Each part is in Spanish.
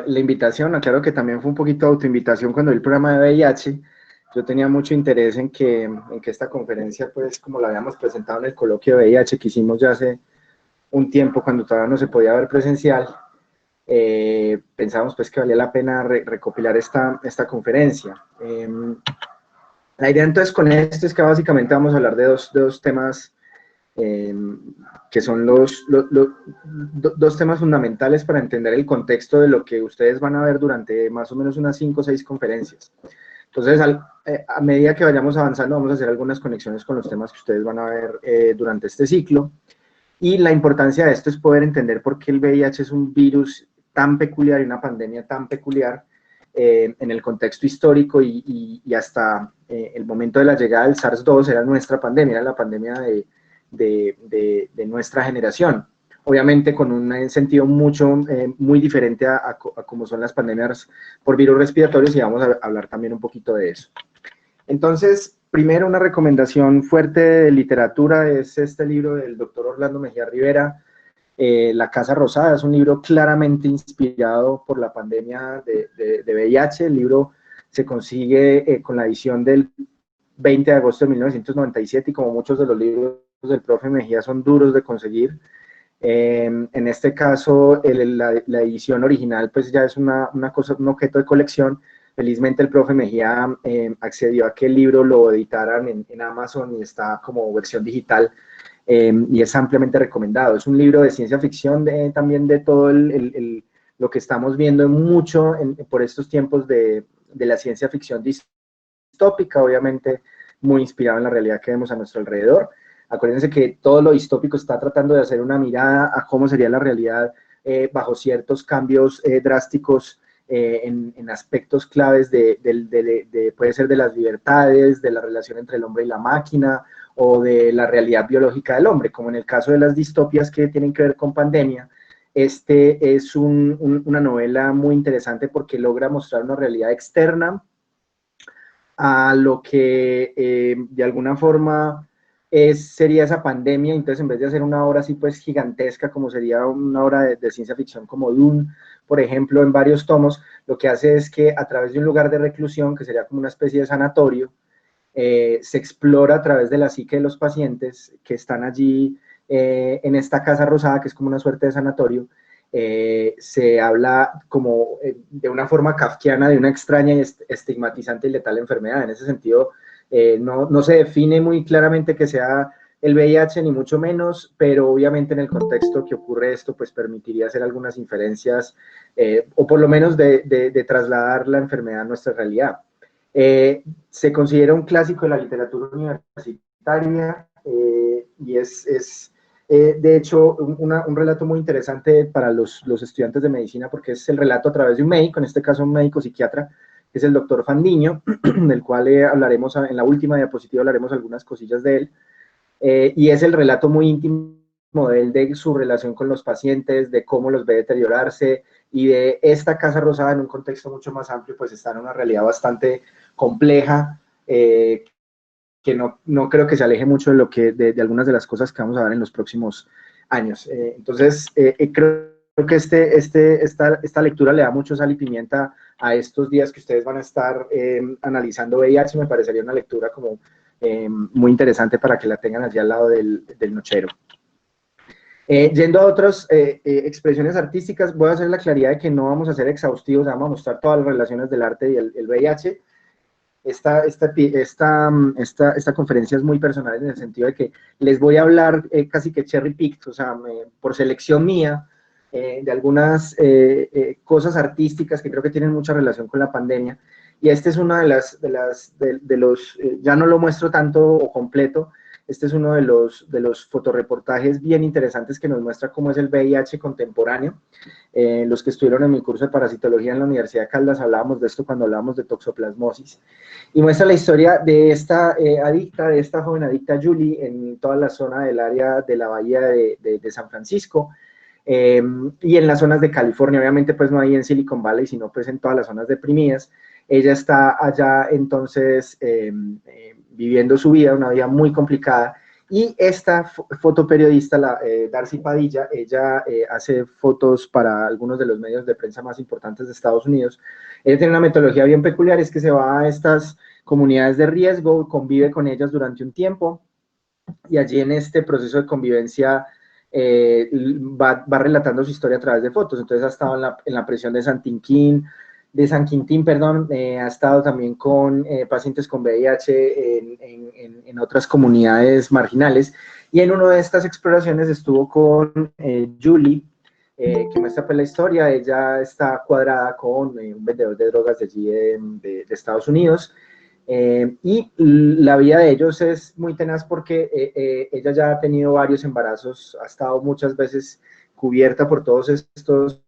la invitación, aclaro que también fue un poquito autoinvitación cuando vi el programa de VIH. Yo tenía mucho interés en que esta conferencia, pues, como la habíamos presentado en el coloquio de VIH que hicimos ya hace un tiempo, cuando todavía no se podía ver presencial, pensábamos pues que valía la pena recopilar esta conferencia. La idea entonces con esto es que básicamente vamos a hablar de dos temas que son dos temas fundamentales para entender el contexto de lo que ustedes van a ver durante más o menos unas 5 o 6 conferencias. Entonces, a medida que vayamos avanzando, vamos a hacer algunas conexiones con los temas que ustedes van a ver durante este ciclo. Y la importancia de esto es poder entender por qué el VIH es un virus tan peculiar y una pandemia tan peculiar en el contexto histórico y hasta el momento de la llegada del SARS-2 era nuestra pandemia, era la pandemia de nuestra generación. Obviamente con un sentido muy diferente a como son las pandemias por virus respiratorios, y vamos a hablar también un poquito de eso. Entonces, primero una recomendación fuerte de literatura es este libro del doctor Orlando Mejía Rivera, La Casa Rosada. Es un libro claramente inspirado por la pandemia de VIH. El libro se consigue con la edición del 20 de agosto de 1997 y como muchos de los libros del profe Mejía son duros de conseguir. En este caso, la edición original pues ya es una cosa, un objeto de colección. Felizmente el profe Mejía accedió a que el libro lo editaran en Amazon y está como versión digital y es ampliamente recomendado. Es un libro de ciencia ficción también de todo lo que estamos viendo mucho por estos tiempos de la ciencia ficción distópica, obviamente muy inspirado en la realidad que vemos a nuestro alrededor. Acuérdense que todo lo distópico está tratando de hacer una mirada a cómo sería la realidad bajo ciertos cambios drásticos en aspectos claves puede ser de las libertades, de la relación entre el hombre y la máquina, o de la realidad biológica del hombre, como en el caso de las distopias que tienen que ver con pandemia. Este es una novela muy interesante porque logra mostrar una realidad externa a lo que de alguna forma sería esa pandemia. Entonces, en vez de hacer una obra así pues gigantesca como sería una obra de ciencia ficción como Dune, por ejemplo, en varios tomos, lo que hace es que a través de un lugar de reclusión, que sería como una especie de sanatorio, se explora a través de la psique de los pacientes que están allí en esta casa rosada, que es como una suerte de sanatorio. Se habla como de una forma kafkiana de una extraña y estigmatizante y letal enfermedad. En ese sentido, no se define muy claramente que sea el VIH, ni mucho menos, pero obviamente en el contexto que ocurre esto, pues permitiría hacer algunas inferencias, o por lo menos de trasladar la enfermedad a nuestra realidad. Se considera un clásico de la literatura universitaria y es de hecho un relato muy interesante para los estudiantes de medicina, porque es el relato a través de un médico, en este caso un médico psiquiatra, que es el doctor Fandiño, del cual hablaremos en la última diapositiva, hablaremos algunas cosillas de él, y es el relato muy íntimo de él, de su relación con los pacientes, de cómo los ve deteriorarse, y de esta Casa Rosada en un contexto mucho más amplio, pues está en una realidad bastante compleja, que no creo que se aleje mucho de algunas de las cosas que vamos a ver en los próximos años. Entonces, creo que esta lectura le da mucho sal y pimienta a estos días que ustedes van a estar analizando VIH. Me parecería una lectura como muy interesante para que la tengan allí al lado del nochero. Yendo a otras expresiones artísticas, voy a hacer la claridad de que no vamos a ser exhaustivos, vamos a mostrar todas las relaciones del arte y el VIH. Esta conferencia es muy personal en el sentido de que les voy a hablar casi que cherry picked, o sea, por selección mía, de algunas cosas artísticas que creo que tienen mucha relación con la pandemia. Y este es una de los, ya no lo muestro tanto o completo, este es uno de los fotoreportajes bien interesantes que nos muestra cómo es el VIH contemporáneo. Los que estuvieron en mi curso de parasitología en la Universidad de Caldas hablábamos de esto cuando hablábamos de toxoplasmosis. Y muestra la historia de esta adicta, de esta joven adicta Julie, en toda la zona del área de la bahía de San Francisco, y en las zonas de California. Obviamente pues no ahí en Silicon Valley, sino pues en todas las zonas deprimidas. Ella está allá entonces viviendo su vida, una vida muy complicada, Y esta fotoperiodista, Darcy Padilla, ella hace fotos para algunos de los medios de prensa más importantes de Estados Unidos. Ella tiene una metodología bien peculiar, es que se va a estas comunidades de riesgo, convive con ellas durante un tiempo, y allí en este proceso de convivencia va relatando su historia a través de fotos. Entonces ha estado en la prisión de San Quintín, ha estado también con pacientes con VIH en otras comunidades marginales, y en una de estas exploraciones estuvo con Julie, que muestra pues la historia. Ella está cuadrada con un vendedor de drogas de allí de Estados Unidos, y la vida de ellos es muy tenaz porque ella ya ha tenido varios embarazos, ha estado muchas veces cubierta por todos estos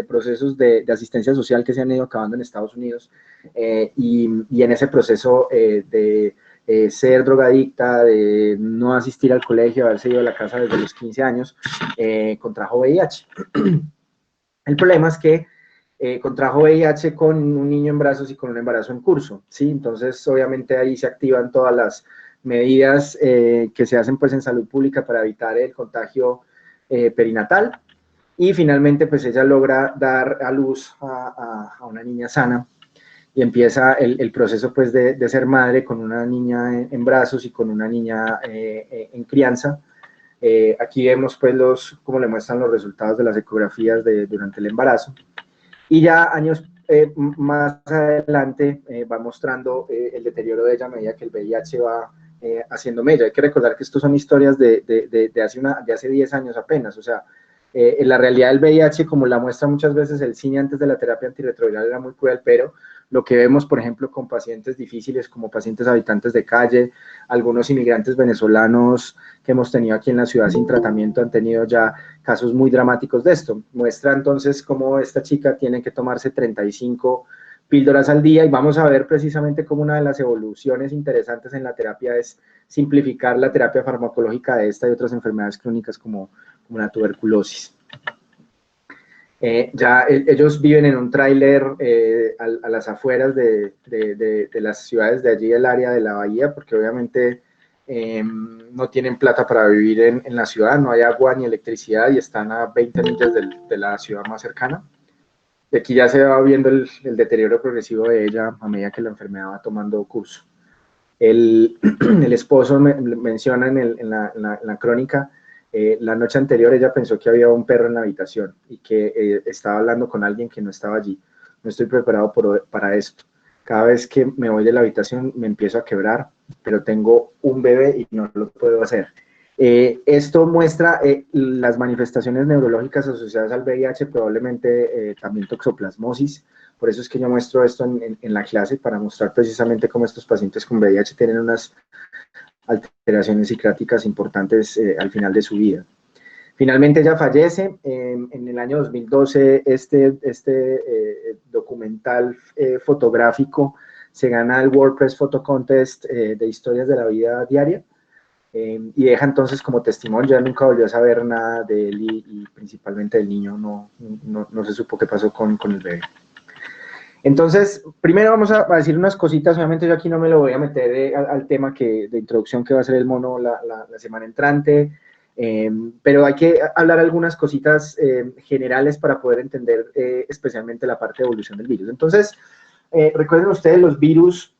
procesos de asistencia social que se han ido acabando en Estados Unidos, y en ese proceso de ser drogadicta, de no asistir al colegio, haberse ido a la casa desde los 15 años, contrajo VIH. El problema es que contrajo VIH con un niño en brazos y con un embarazo en curso, ¿sí? Entonces, obviamente, ahí se activan todas las medidas que se hacen pues en salud pública para evitar el contagio perinatal, y finalmente pues ella logra dar a luz a una niña sana, y empieza el proceso pues de ser madre con una niña en brazos y con una niña en crianza. Aquí vemos pues cómo le muestran los resultados de las ecografías durante el embarazo. Y ya años más adelante va mostrando el deterioro de ella a medida que el VIH va haciendo mella. Hay que recordar que estos son historias de hace 10 años apenas. O sea, en la realidad del VIH, como la muestra muchas veces el cine antes de la terapia antirretroviral, era muy cruel, pero lo que vemos, por ejemplo, con pacientes difíciles como pacientes habitantes de calle, algunos inmigrantes venezolanos que hemos tenido aquí en la ciudad sin tratamiento, han tenido ya casos muy dramáticos de esto. Muestra entonces cómo esta chica tiene que tomarse 35 píldoras al día, y vamos a ver precisamente cómo una de las evoluciones interesantes en la terapia es simplificar la terapia farmacológica de esta y otras enfermedades crónicas como la tuberculosis. Ellos viven en un tráiler a las afueras de las ciudades de allí, del área de la bahía, porque obviamente no tienen plata para vivir en la ciudad, no hay agua ni electricidad, y están a 20 millas de la ciudad más cercana. Y aquí ya se va viendo el deterioro progresivo de ella a medida que la enfermedad va tomando curso. El esposo menciona en la crónica, la noche anterior ella pensó que había un perro en la habitación y que estaba hablando con alguien que no estaba allí. No estoy preparado para esto. Cada vez que me voy de la habitación me empiezo a quebrar, pero tengo un bebé y no lo puedo hacer. Esto muestra las manifestaciones neurológicas asociadas al VIH, probablemente también toxoplasmosis. Por eso es que yo muestro esto en la clase, para mostrar precisamente cómo estos pacientes con VIH tienen unas alteraciones psiquiátricas importantes al final de su vida. Finalmente ella fallece. En el año 2012 este documental fotográfico se gana el WordPress Photo Contest de historias de la vida diaria, y deja entonces como testimonio. Ya nunca volvió a saber nada de él, y principalmente del niño no se supo qué pasó con el bebé. Entonces, primero vamos a decir unas cositas. Obviamente yo aquí no me lo voy a meter al tema de introducción que va a ser el mono la semana entrante, pero hay que hablar algunas cositas generales para poder entender especialmente la parte de evolución del virus. Entonces, recuerden ustedes, los virus,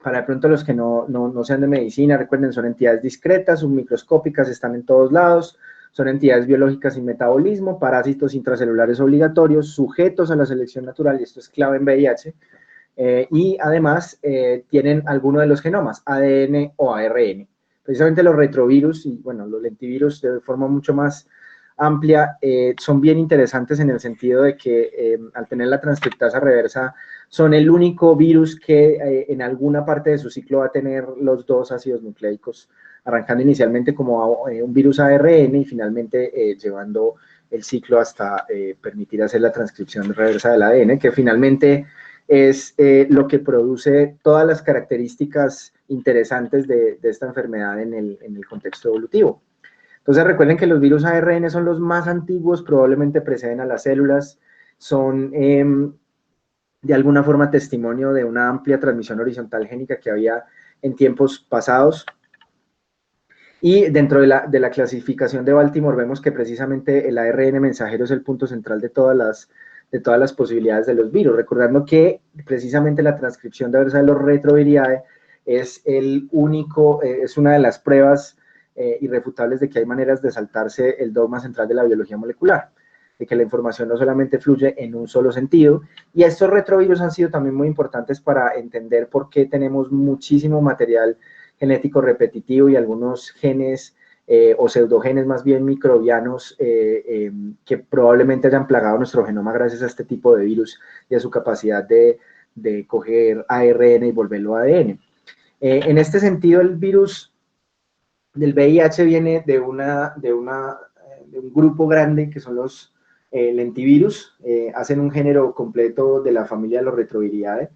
para de pronto los que no sean de medicina, recuerden, son entidades discretas, submicroscópicas, están en todos lados. Son entidades biológicas sin metabolismo, parásitos intracelulares obligatorios, sujetos a la selección natural, y esto es clave en VIH, y además tienen alguno de los genomas, ADN o ARN. Precisamente los retrovirus y, bueno, los lentivirus de forma mucho más amplia son bien interesantes en el sentido de que al tener la transcriptasa reversa son el único virus que en alguna parte de su ciclo va a tener los dos ácidos nucleicos, arrancando inicialmente como un virus ARN y finalmente llevando el ciclo hasta permitir hacer la transcripción reversa del ADN, que finalmente es lo que produce todas las características interesantes de esta enfermedad en el contexto evolutivo. Entonces recuerden que los virus ARN son los más antiguos, probablemente preceden a las células, son de alguna forma testimonio de una amplia transmisión horizontal génica que había en tiempos pasados. Y dentro de la clasificación de Baltimore vemos que precisamente el ARN mensajero es el punto central de todas las posibilidades de los virus, recordando que precisamente la transcripción de los retroviridae es es una de las pruebas irrefutables de que hay maneras de saltarse el dogma central de la biología molecular, de que la información no solamente fluye en un solo sentido, y estos retrovirus han sido también muy importantes para entender por qué tenemos muchísimo material genético repetitivo y algunos genes o pseudogenes más bien microbianos que probablemente hayan plagado nuestro genoma gracias a este tipo de virus y a su capacidad de coger ARN y volverlo ADN. En este sentido, el virus del VIH viene de un grupo grande que son los lentivirus, hacen un género completo de la familia de los retroviridae,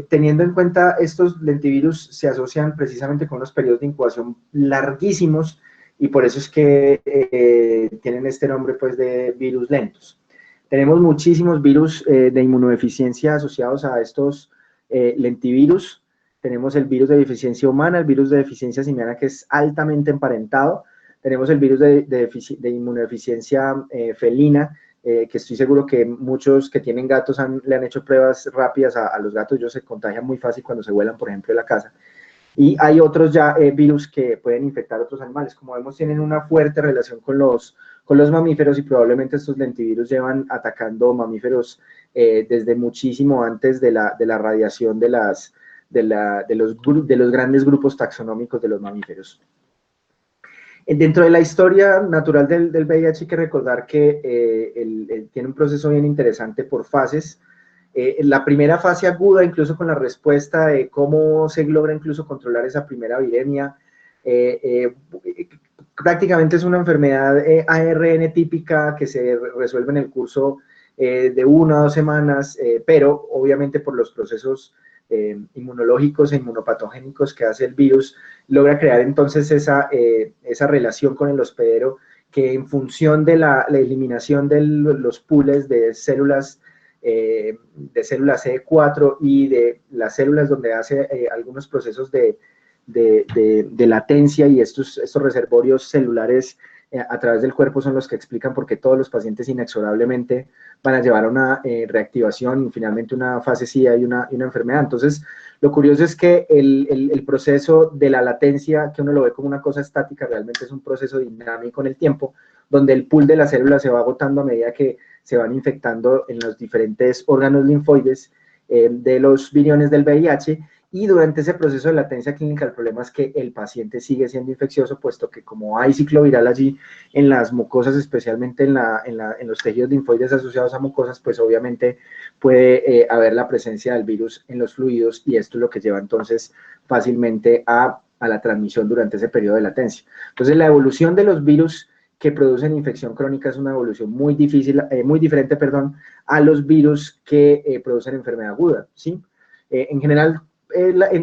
teniendo en cuenta estos lentivirus se asocian precisamente con unos periodos de incubación larguísimos y por eso es que tienen este nombre pues de virus lentos. Tenemos muchísimos virus de inmunodeficiencia asociados a estos lentivirus. Tenemos el virus de deficiencia humana, el virus de deficiencia simiana que es altamente emparentado. Tenemos el virus de inmunodeficiencia felina, que estoy seguro que muchos que tienen gatos le han hecho pruebas rápidas a los gatos. Ellos se contagian muy fácil cuando se vuelan, por ejemplo, de la casa. Y hay otros ya virus que pueden infectar a otros animales. Como vemos, tienen una fuerte relación con los mamíferos y probablemente estos lentivirus llevan atacando mamíferos desde muchísimo antes de la radiación de los grandes grupos taxonómicos de los mamíferos. Dentro de la historia natural del VIH hay que recordar que tiene un proceso bien interesante por fases. La primera fase aguda, incluso con la respuesta de cómo se logra incluso controlar esa primera viremia, prácticamente es una enfermedad ARN típica que se resuelve en el curso de 1 a 2 semanas, pero obviamente por los procesos inmunológicos e inmunopatogénicos que hace el virus, logra crear entonces esa relación con el hospedero que en función de la eliminación de los pools de células CD4 y de las células donde hace algunos procesos de latencia y estos reservorios celulares a través del cuerpo son los que explican por qué todos los pacientes inexorablemente van a llevar a una reactivación y finalmente una fase SIDA y una enfermedad. Entonces, lo curioso es que el proceso de la latencia, que uno lo ve como una cosa estática, realmente es un proceso dinámico en el tiempo, donde el pool de las células se va agotando a medida que se van infectando en los diferentes órganos linfoides de los viriones del VIH, y durante ese proceso de latencia clínica el problema es que el paciente sigue siendo infeccioso, puesto que como hay ciclo viral allí en las mucosas, especialmente en los tejidos linfoides asociados a mucosas, pues obviamente puede haber la presencia del virus en los fluidos y esto es lo que lleva entonces fácilmente a la transmisión durante ese periodo de latencia. Entonces la evolución de los virus que producen infección crónica es una evolución muy diferente a los virus que producen enfermedad aguda, ¿sí? En general,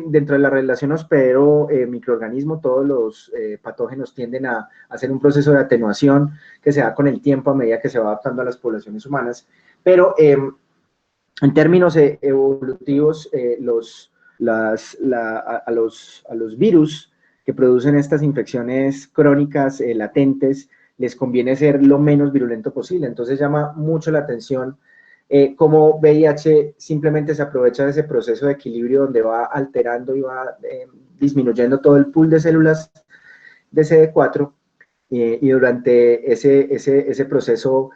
dentro de la relación hospedero-microorganismo, todos los patógenos tienden a hacer un proceso de atenuación que se da con el tiempo a medida que se va adaptando a las poblaciones humanas, pero en términos evolutivos, a los virus que producen estas infecciones crónicas latentes, les conviene ser lo menos virulento posible. Entonces llama mucho la atención cómo VIH simplemente se aprovecha de ese proceso de equilibrio donde va alterando y va disminuyendo todo el pool de células de CD4 y durante ese proceso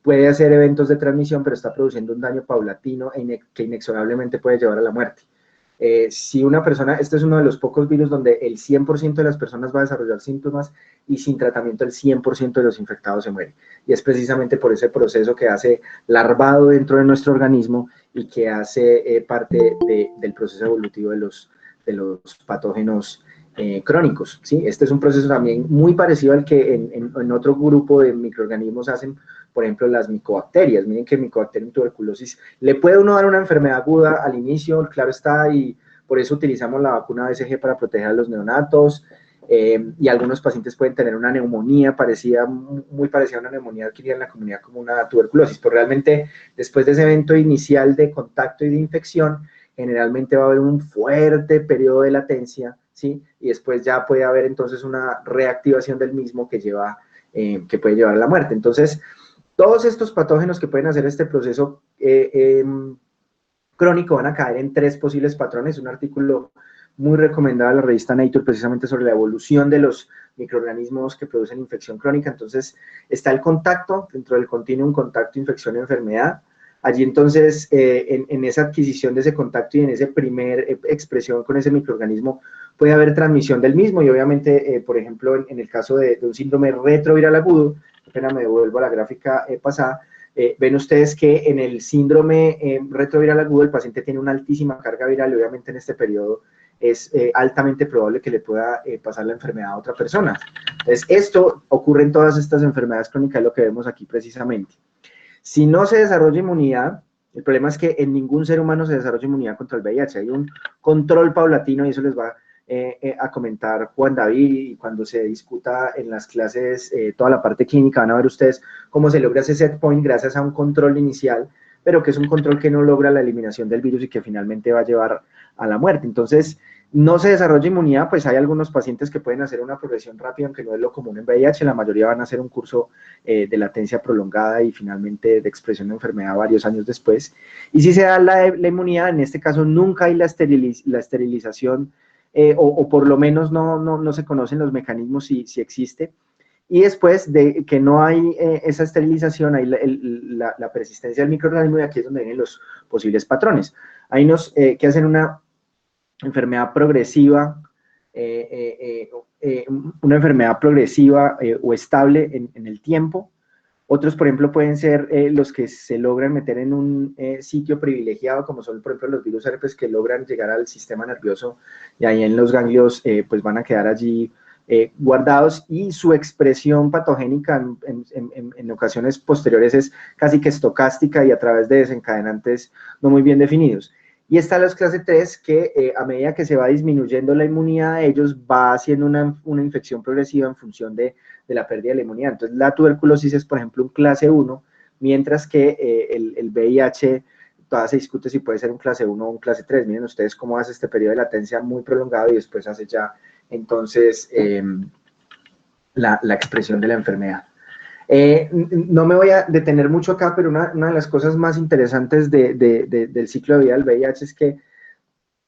puede hacer eventos de transmisión, pero está produciendo un daño paulatino que inexorablemente puede llevar a la muerte. Si una persona, este es uno de los pocos virus donde el 100% de las personas va a desarrollar síntomas y sin tratamiento el 100% de los infectados se mueren. Y es precisamente por ese proceso que hace larvado dentro de nuestro organismo y que hace parte del proceso evolutivo de los patógenos crónicos, ¿sí? Este es un proceso también muy parecido al que en otro grupo de microorganismos hacen, por ejemplo, las micobacterias. Miren que Mycobacterium tuberculosis le puede uno dar una enfermedad aguda al inicio, claro está, y por eso utilizamos la vacuna BCG para proteger a los neonatos, y algunos pacientes pueden tener una neumonía muy parecida a una neumonía adquirida en la comunidad como una tuberculosis, pero realmente después de ese evento inicial de contacto y de infección, generalmente va a haber un fuerte periodo de latencia ¿sí? Y después ya puede haber entonces una reactivación del mismo que puede llevar a la muerte. Entonces, todos estos patógenos que pueden hacer este proceso crónico van a caer en 3 posibles patrones. Un artículo muy recomendado de la revista Nature precisamente sobre la evolución de los microorganismos que producen infección crónica. Entonces, está el contacto, dentro del continuum contacto, infección, enfermedad. Allí entonces, en esa adquisición de ese contacto y en esa primer expresión con ese microorganismo, puede haber transmisión del mismo y obviamente, por ejemplo, en el caso de un síndrome retroviral agudo, apenas me devuelvo a la gráfica pasada, ven ustedes que en el síndrome retroviral agudo el paciente tiene una altísima carga viral y obviamente en este periodo es altamente probable que le pueda pasar la enfermedad a otra persona. Entonces, esto ocurre en todas estas enfermedades crónicas, lo que vemos aquí precisamente. Si no se desarrolla inmunidad, el problema es que en ningún ser humano se desarrolla inmunidad contra el VIH. Hay un control paulatino y eso les va a comentar Juan David, y cuando se discuta en las clases toda la parte clínica van a ver ustedes cómo se logra ese set point gracias a un control inicial, pero que es un control que no logra la eliminación del virus y que finalmente va a llevar a la muerte. Entonces, no se desarrolla inmunidad, pues hay algunos pacientes que pueden hacer una progresión rápida, aunque no es lo común en VIH, la mayoría van a hacer un curso de latencia prolongada y finalmente de expresión de enfermedad varios años después. Y si se da la inmunidad, en este caso nunca hay la esterilización, o por lo menos no se conocen los mecanismos si existe. Y después de que no hay esa esterilización, hay la persistencia del microorganismo y aquí es donde vienen los posibles patrones. Hay unos que hacen una enfermedad progresiva, una enfermedad progresiva o estable en el tiempo. Otros, por ejemplo, pueden ser los que se logran meter en un sitio privilegiado, como son, por ejemplo, los virus herpes que logran llegar al sistema nervioso y ahí en los ganglios pues van a quedar allí guardados y su expresión patogénica en ocasiones posteriores es casi que estocástica y a través de desencadenantes no muy bien definidos. Y están los clase 3 que a medida que se va disminuyendo la inmunidad de ellos va haciendo una infección progresiva en función de la pérdida de la inmunidad. Entonces la tuberculosis es, por ejemplo, un clase 1, mientras que el VIH todavía se discute si puede ser un clase 1 o un clase 3. Miren ustedes cómo hace este periodo de latencia muy prolongado y después hace ya entonces la expresión de la enfermedad. No me voy a detener mucho acá, pero una de las cosas más interesantes del ciclo de vida del VIH es que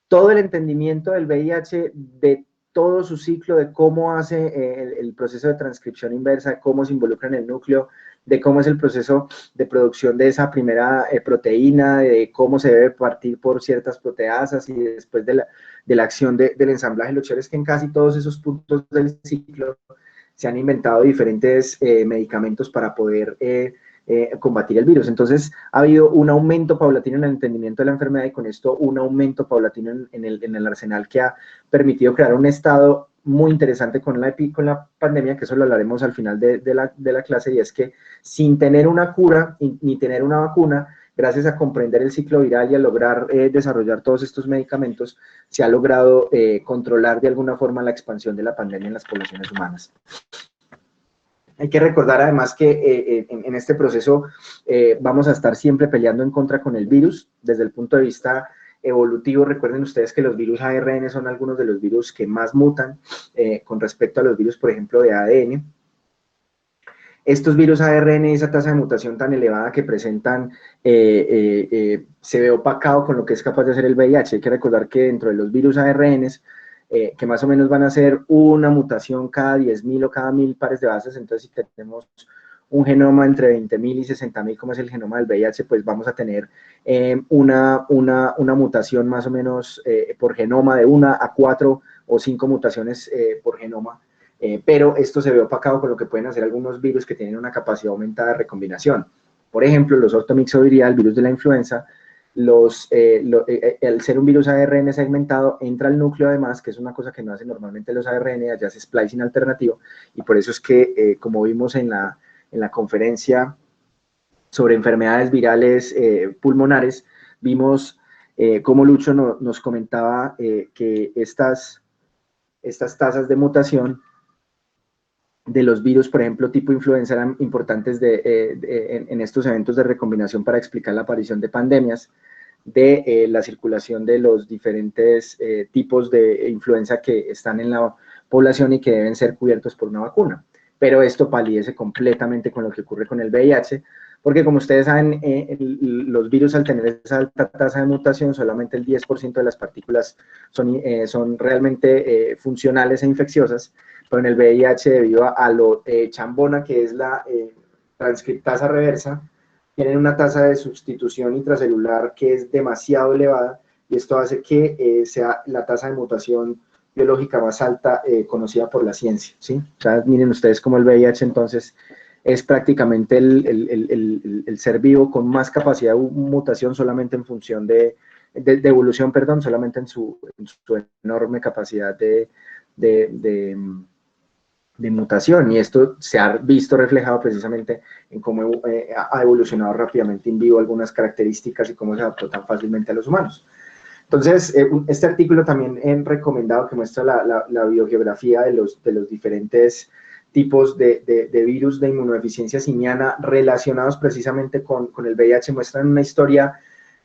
todo el entendimiento del VIH, de todo su ciclo, de cómo hace el proceso de transcripción inversa, de cómo se involucra en el núcleo, de cómo es el proceso de producción de esa primera proteína, de cómo se debe partir por ciertas proteasas y después de la acción del ensamblaje. Lo chévere es que en casi todos esos puntos del ciclo se han inventado diferentes medicamentos para poder combatir el virus. Entonces, ha habido un aumento paulatino en el entendimiento de la enfermedad y con esto un aumento paulatino en el arsenal que ha permitido crear un estado muy interesante con la pandemia, que eso lo hablaremos al final de la clase, y es que sin tener una cura ni tener una vacuna, gracias a comprender el ciclo viral y a lograr desarrollar todos estos medicamentos, se ha logrado controlar de alguna forma la expansión de la pandemia en las poblaciones humanas. Hay que recordar además que en este proceso vamos a estar siempre peleando en contra con el virus. Desde el punto de vista evolutivo, recuerden ustedes que los virus ARN son algunos de los virus que más mutan con respecto a los virus, por ejemplo, de ADN. Estos virus ARN y esa tasa de mutación tan elevada que presentan se ve opacado con lo que es capaz de hacer el VIH. Hay que recordar que dentro de los virus ARN, que más o menos van a ser una mutación cada 10.000 o cada 1.000 pares de bases, entonces si tenemos un genoma entre 20.000 y 60.000, como es el genoma del VIH, pues vamos a tener una mutación más o menos por genoma de 1 a 4 o 5 mutaciones por genoma. Pero esto se ve opacado con lo que pueden hacer algunos virus que tienen una capacidad aumentada de recombinación. Por ejemplo, los ortomixoviria, el virus de la influenza, al ser un virus ARN segmentado, entra al núcleo además, que es una cosa que no hacen normalmente los ARN, allá hace splicing alternativo, y por eso es que, como vimos en la conferencia sobre enfermedades virales pulmonares, vimos cómo Lucho nos comentaba que estas tasas de mutación de los virus, por ejemplo, tipo influenza, eran importantes en estos eventos de recombinación para explicar la aparición de pandemias. de la circulación de los diferentes tipos de influenza que están en la población y que deben ser cubiertos por una vacuna. Pero esto palidece completamente con lo que ocurre con el VIH, porque como ustedes saben, los virus al tener esa alta tasa de mutación, solamente el 10% de las partículas son realmente funcionales e infecciosas, pero en el VIH, debido a lo chambona que es la transcriptasa reversa, tienen una tasa de sustitución intracelular que es demasiado elevada, y esto hace que sea la tasa de mutación biológica más alta conocida por la ciencia, ¿sí? O sea, miren ustedes cómo el VIH entonces es prácticamente el ser vivo con más capacidad de mutación solamente en función de evolución, perdón, solamente en su enorme capacidad de mutación, y esto se ha visto reflejado precisamente en cómo ha evolucionado rápidamente in vivo algunas características y cómo se adaptó tan fácilmente a los humanos. Entonces, este artículo también he recomendado, que muestra la biogeografía de los diferentes tipos de virus de inmunodeficiencia simiana relacionados precisamente con el VIH, muestran una historia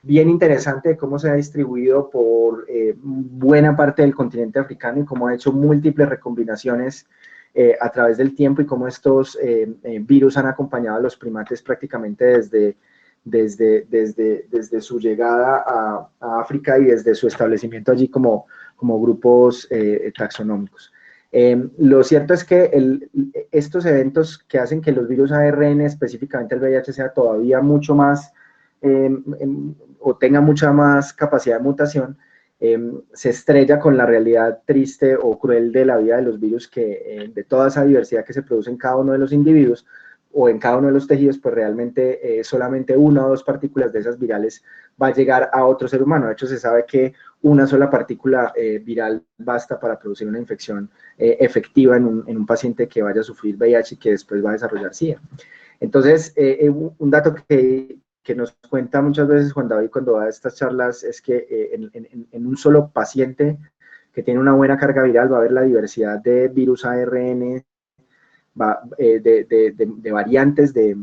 bien interesante de cómo se ha distribuido por buena parte del continente africano y cómo ha hecho múltiples recombinaciones a través del tiempo, y cómo estos virus han acompañado a los primates prácticamente desde su llegada a África y desde su establecimiento allí como grupos taxonómicos. Lo cierto es que estos eventos que hacen que los virus ARN, específicamente el VIH, sea todavía mucho más o tenga mucha más capacidad de mutación, se estrella con la realidad triste o cruel de la vida de los virus, que de toda esa diversidad que se produce en cada uno de los individuos o en cada uno de los tejidos, pues realmente solamente una o dos partículas de esas virales va a llegar a otro ser humano. De hecho, se sabe que una sola partícula viral basta para producir una infección efectiva en un paciente que vaya a sufrir VIH y que después va a desarrollar SIDA. Entonces, un dato que nos cuenta muchas veces Juan David cuando da estas charlas es que en un solo paciente que tiene una buena carga viral va a haber la diversidad de virus ARN, de variantes de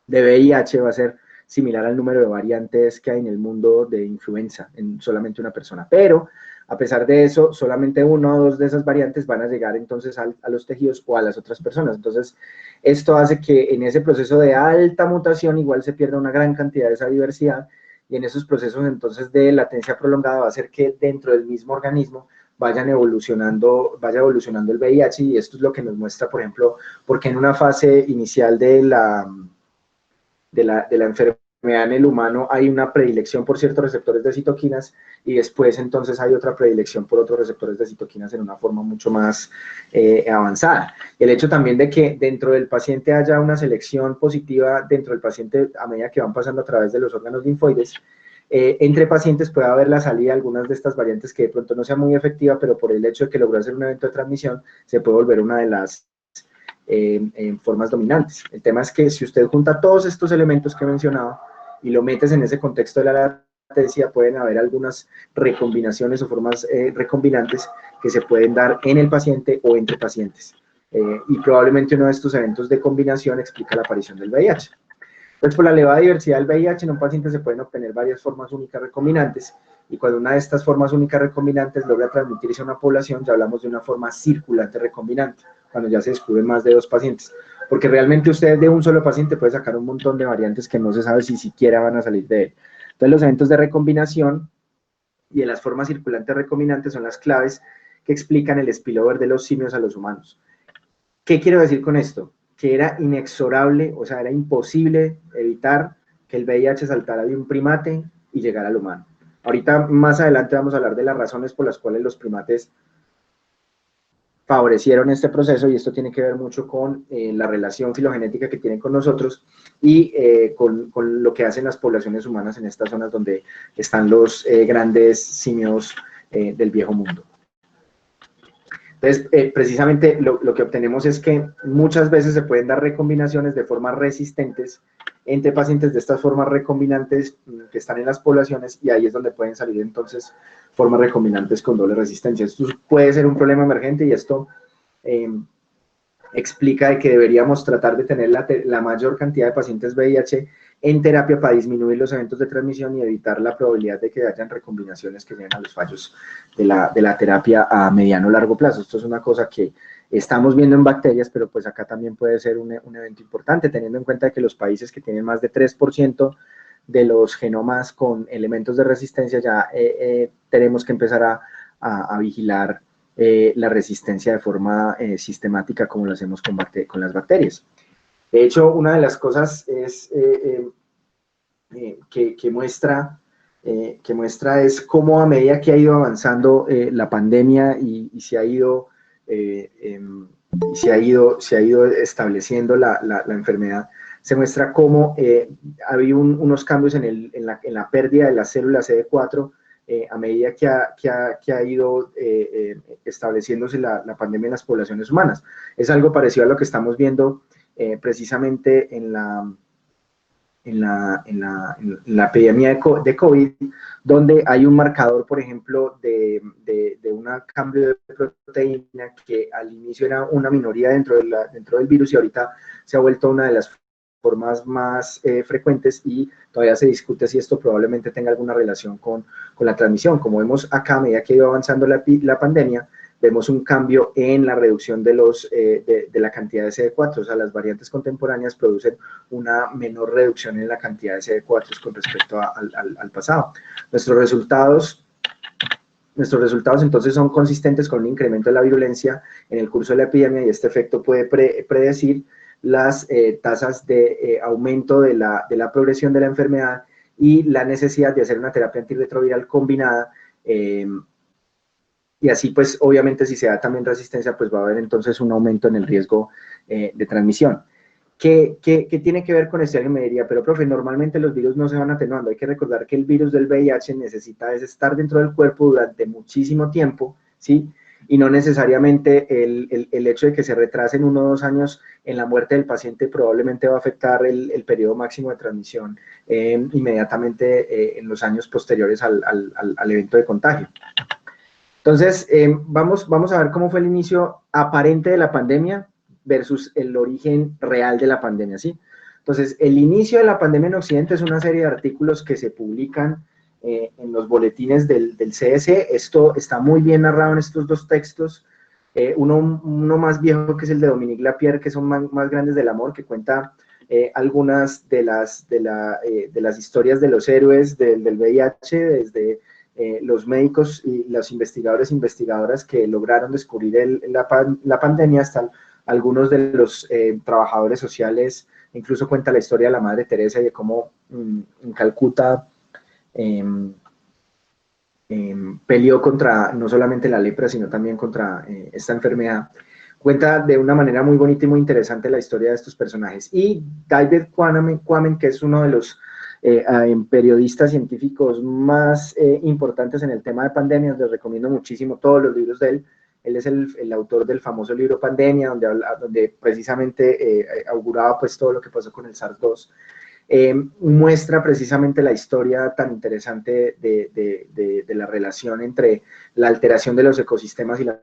VIH, va a ser similar al número de variantes que hay en el mundo de influenza en solamente una persona. Pero, a pesar de eso, solamente una o dos de esas variantes van a llegar entonces a los tejidos o a las otras personas. Entonces, esto hace que en ese proceso de alta mutación igual se pierda una gran cantidad de esa diversidad, y en esos procesos entonces de latencia prolongada va a hacer que dentro del mismo organismo vaya evolucionando el VIH, y esto es lo que nos muestra, por ejemplo, porque en una fase inicial de la enfermedad en el humano hay una predilección por ciertos receptores de citoquinas, y después entonces hay otra predilección por otros receptores de citoquinas en una forma mucho más avanzada. El hecho también de que dentro del paciente haya una selección positiva dentro del paciente a medida que van pasando a través de los órganos linfoides, entre pacientes puede haber la salida de algunas de estas variantes que de pronto no sea muy efectiva, pero por el hecho de que logró hacer un evento de transmisión, se puede volver una de las formas dominantes. El tema es que si usted junta todos estos elementos que he mencionado y lo metes en ese contexto de la latencia, pueden haber algunas recombinaciones o formas recombinantes que se pueden dar en el paciente o entre pacientes. Y probablemente uno de estos eventos de combinación explica la aparición del VIH. Pues por la elevada diversidad del VIH, en un paciente se pueden obtener varias formas únicas recombinantes, y cuando una de estas formas únicas recombinantes logra transmitirse a una población, ya hablamos de una forma circulante recombinante, cuando ya se descubren más de 2 pacientes, porque realmente usted de un solo paciente puede sacar un montón de variantes que no se sabe si siquiera van a salir de él. Entonces, los eventos de recombinación y de las formas circulantes recombinantes son las claves que explican el spillover de los simios a los humanos. ¿Qué quiero decir con esto? Que era inexorable, o sea, era imposible evitar que el VIH saltara de un primate y llegara al humano. Ahorita, más adelante, vamos a hablar de las razones por las cuales los primates favorecieron este proceso, y esto tiene que ver mucho con la relación filogenética que tienen con nosotros y con lo que hacen las poblaciones humanas en estas zonas donde están los grandes simios del viejo mundo. Entonces, precisamente lo que obtenemos es que muchas veces se pueden dar recombinaciones de formas resistentes entre pacientes de estas formas recombinantes que están en las poblaciones, y ahí es donde pueden salir entonces formas recombinantes con doble resistencia. Esto puede ser un problema emergente, y esto explica de que deberíamos tratar de tener la mayor cantidad de pacientes VIH en terapia para disminuir los eventos de transmisión y evitar la probabilidad de que hayan recombinaciones que lleven a los fallos de la terapia a mediano o largo plazo. Esto es una cosa que estamos viendo en bacterias, pero pues acá también puede ser un evento importante, teniendo en cuenta que los países que tienen más de 3% de los genomas con elementos de resistencia ya tenemos que empezar a vigilar la resistencia de forma sistemática como lo hacemos con las bacterias. De hecho, una de las cosas es, que muestra es cómo a medida que ha ido avanzando la pandemia y se ha ido estableciendo la enfermedad, se muestra cómo ha habido unos cambios en la pérdida de las células CD4 a medida que ha ido estableciéndose la pandemia en las poblaciones humanas. Es algo parecido a lo que estamos viendo precisamente en la epidemia de COVID, donde hay un marcador, por ejemplo, de un cambio de proteína que al inicio era una minoría dentro del virus y ahorita se ha vuelto una de las formas más frecuentes y todavía se discute si esto probablemente tenga alguna relación con la transmisión. Como vemos acá, a medida que ha ido avanzando la pandemia, vemos un cambio en la reducción de la cantidad de CD4, o sea, las variantes contemporáneas producen una menor reducción en la cantidad de CD4 con respecto al pasado. Nuestros resultados entonces son consistentes con un incremento de la virulencia en el curso de la epidemia y este efecto puede predecir las tasas de aumento de la progresión de la enfermedad y la necesidad de hacer una terapia antirretroviral combinada y así pues obviamente si se da también resistencia pues va a haber entonces un aumento en el riesgo de transmisión. ¿Qué tiene que ver con esto? Alguien me diría, pero profe, normalmente los virus no se van atenuando. Hay que recordar que el virus del VIH necesita estar dentro del cuerpo durante muchísimo tiempo, ¿sí? Y no necesariamente el hecho de que se retrasen 1 o 2 años en la muerte del paciente probablemente va a afectar el periodo máximo de transmisión inmediatamente en los años posteriores al evento de contagio. Entonces, vamos a ver cómo fue el inicio aparente de la pandemia versus el origen real de la pandemia, ¿sí? Entonces, el inicio de la pandemia en Occidente es una serie de artículos que se publican en los boletines del CDC. Esto está muy bien narrado en estos 2 textos. Uno más viejo, que es el de Dominique Lapierre, que son más grandes del amor, que cuenta algunas de las historias de los héroes del VIH, desde los médicos y los investigadores e investigadoras que lograron descubrir la pandemia hasta algunos de los trabajadores sociales, incluso cuenta la historia de la Madre Teresa y de cómo en Calcuta peleó contra no solamente la lepra, sino también contra esta enfermedad. Cuenta de una manera muy bonita y muy interesante la historia de estos personajes. Y David Quammen, que es uno de los periodistas científicos más importantes en el tema de pandemias, les recomiendo muchísimo todos los libros de él. Él es el autor del famoso libro Pandemia, donde precisamente auguraba pues todo lo que pasó con el SARS-2. Muestra precisamente la historia tan interesante de la relación entre la alteración de los ecosistemas y la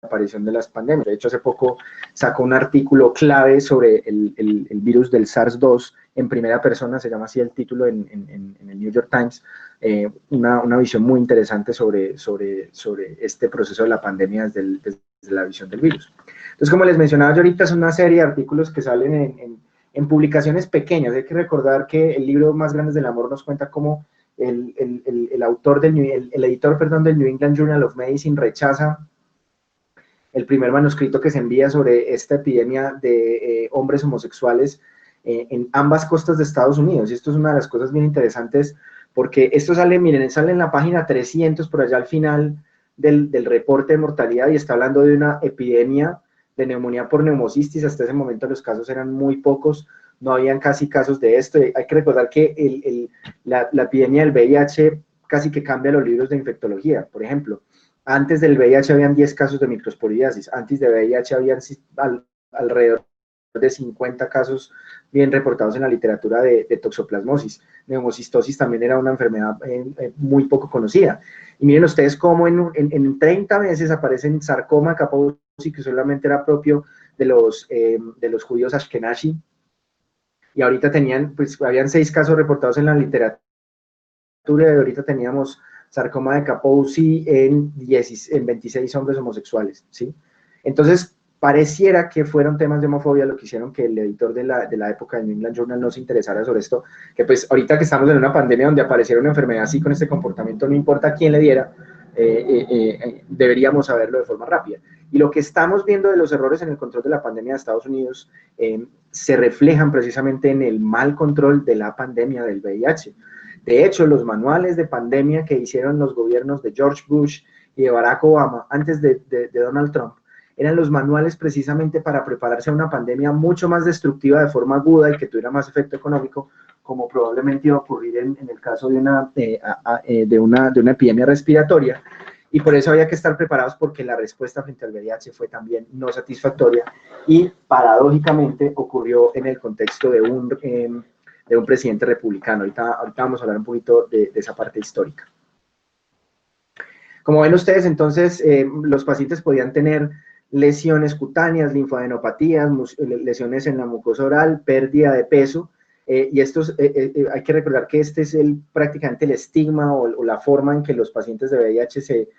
aparición de las pandemias. De hecho, hace poco sacó un artículo clave sobre el virus del SARS-2 en primera persona, se llama así el título en el New York Times, una visión muy interesante sobre este proceso de la pandemia desde la visión del virus. Entonces, como les mencionaba yo ahorita, es una serie de artículos que salen en publicaciones pequeñas. Hay que recordar que el libro Más Grandes del Amor nos cuenta cómo el editor del New England Journal of Medicine rechaza el primer manuscrito que se envía sobre esta epidemia de hombres homosexuales en ambas costas de Estados Unidos. Y esto es una de las cosas bien interesantes, porque esto sale, miren, sale en la página 300, por allá al final del reporte de mortalidad, y está hablando de una epidemia de neumonía por neumocistis. Hasta ese momento los casos eran muy pocos, no habían casi casos de esto. Hay que recordar que la epidemia del VIH casi que cambia los libros de infectología. Por ejemplo, antes del VIH habían 10 casos de microsporidiasis, antes de VIH habían alrededor de 50 casos bien reportados en la literatura de toxoplasmosis. Neumocistosis también era una enfermedad muy poco conocida. Y miren ustedes cómo en 30 meses aparecen sarcoma Kaposi, que solamente era propio de los judíos Ashkenazi, y ahorita tenían, pues habían 6 casos reportados en la literatura, y ahorita teníamos sarcoma de Kaposi en 26 hombres homosexuales, ¿sí? Entonces, pareciera que fueron temas de homofobia lo que hicieron que el editor de la época del New England Journal no se interesara sobre esto, que pues ahorita que estamos en una pandemia donde apareciera una enfermedad así con este comportamiento, no importa quién le diera, deberíamos saberlo de forma rápida. Y lo que estamos viendo de los errores en el control de la pandemia de Estados Unidos se reflejan precisamente en el mal control de la pandemia del VIH. De hecho, los manuales de pandemia que hicieron los gobiernos de George Bush y de Barack Obama antes de Donald Trump eran los manuales precisamente para prepararse a una pandemia mucho más destructiva de forma aguda y que tuviera más efecto económico, como probablemente iba a ocurrir en el caso de una epidemia respiratoria. Y por eso había que estar preparados porque la respuesta frente al VIH fue también no satisfactoria y paradójicamente ocurrió en el contexto de un presidente republicano. Ahorita vamos a hablar un poquito de esa parte histórica. Como ven ustedes, entonces, los pacientes podían tener lesiones cutáneas, linfadenopatías, lesiones en la mucosa oral, pérdida de peso, y estos, hay que recordar que este es prácticamente el estigma o la forma en que los pacientes de VIH se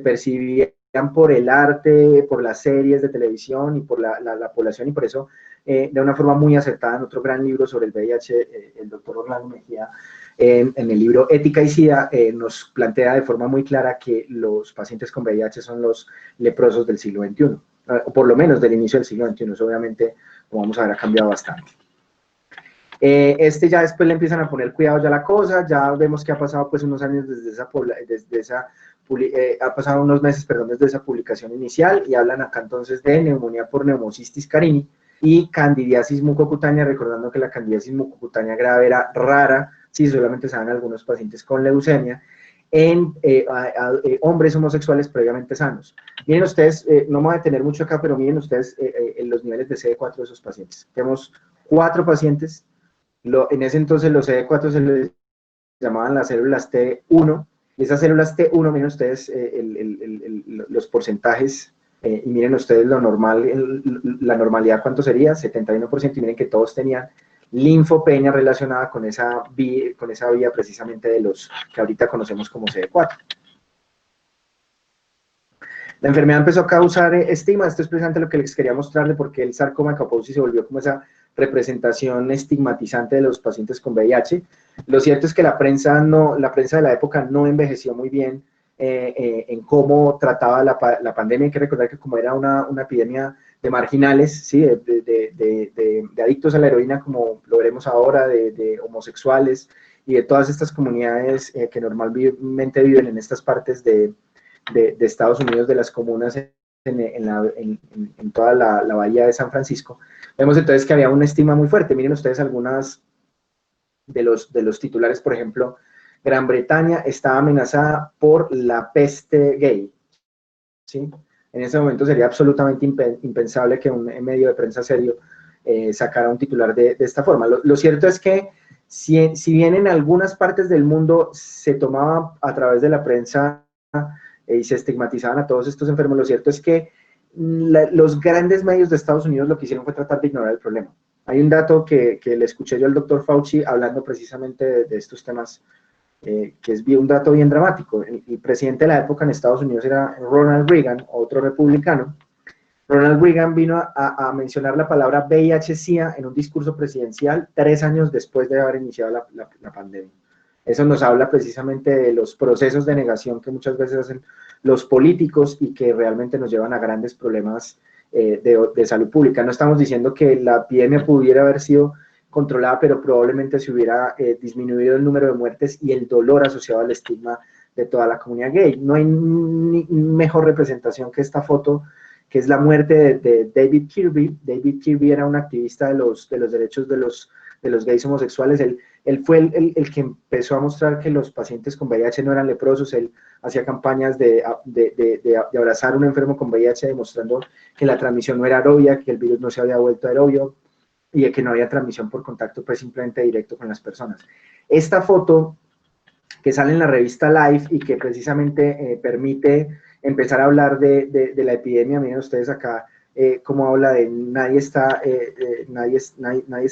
percibían por el arte, por las series de televisión y por la población, y por eso, de una forma muy acertada, en otro gran libro sobre el VIH, el doctor Orlando Mejía, en el libro Ética y SIDA, nos plantea de forma muy clara que los pacientes con VIH son los leprosos del siglo XXI, o por lo menos del inicio del siglo XXI. Eso obviamente, como vamos a ver, ha cambiado bastante. Ya después le empiezan a poner cuidado ya la cosa, ya vemos que ha pasado pues unos años ha pasado unos meses, perdón, desde esa publicación inicial, y hablan acá entonces de neumonía por neumocistis carini y candidiasis mucocutánea, recordando que la candidiasis mucocutánea grave era rara, sí, solamente se dan algunos pacientes con leucemia, en hombres homosexuales previamente sanos. Miren ustedes, no me voy a detener mucho acá, pero miren ustedes los niveles de CD4 de esos pacientes. Tenemos 4 pacientes. En ese entonces los CD4 se les llamaban las células T1, y esas células T1, miren ustedes los porcentajes, y miren ustedes lo normal, la normalidad cuánto sería, 71%, y miren que todos tenían linfopenia relacionada con esa vía precisamente de los que ahorita conocemos como CD4. La enfermedad empezó a causar estigma. Esto es precisamente lo que les quería mostrar de por qué el sarcoma de Kaposi se volvió como esa representación estigmatizante de los pacientes con VIH. Lo cierto es que la prensa de la época no envejeció muy bien en cómo trataba la pandemia. Hay que recordar que como era una epidemia de marginales, ¿sí? de adictos a la heroína, como lo veremos ahora, de homosexuales y de todas estas comunidades que normalmente viven en estas partes de Estados Unidos, de las comunas en toda la bahía de San Francisco. Vemos entonces que había una estima muy fuerte. Miren ustedes algunas de los titulares, por ejemplo, Gran Bretaña estaba amenazada por la peste gay, ¿sí? En ese momento sería absolutamente impensable que un medio de prensa serio sacara un titular de esta forma. Lo cierto es que si bien en algunas partes del mundo se tomaba a través de la prensa y se estigmatizaban a todos estos enfermos, lo cierto es que los grandes medios de Estados Unidos lo que hicieron fue tratar de ignorar el problema. Hay un dato que le escuché yo al doctor Fauci hablando precisamente de estos temas, que es un dato bien dramático. El presidente de la época en Estados Unidos era Ronald Reagan, otro republicano. Ronald Reagan vino a mencionar la palabra VIH-Sida en un discurso presidencial 3 años después de haber iniciado la pandemia. Eso nos habla precisamente de los procesos de negación que muchas veces hacen los políticos y que realmente nos llevan a grandes problemas de salud pública. No estamos diciendo que la epidemia pudiera haber sido controlada, pero probablemente se hubiera disminuido el número de muertes y el dolor asociado al estigma de toda la comunidad gay. No hay mejor representación que esta foto, que es la muerte de David Kirby. David Kirby era un activista de los derechos de los gays homosexuales. Él fue el que empezó a mostrar que los pacientes con VIH no eran leprosos. Él hacía campañas de abrazar a un enfermo con VIH, demostrando que la transmisión no era aerobia, que el virus no se había vuelto aerobio y de que no había transmisión por contacto pues simplemente directo con las personas. Esta foto que sale en la revista Life y que precisamente permite empezar a hablar de la epidemia, miren ustedes acá, cómo habla de nadie está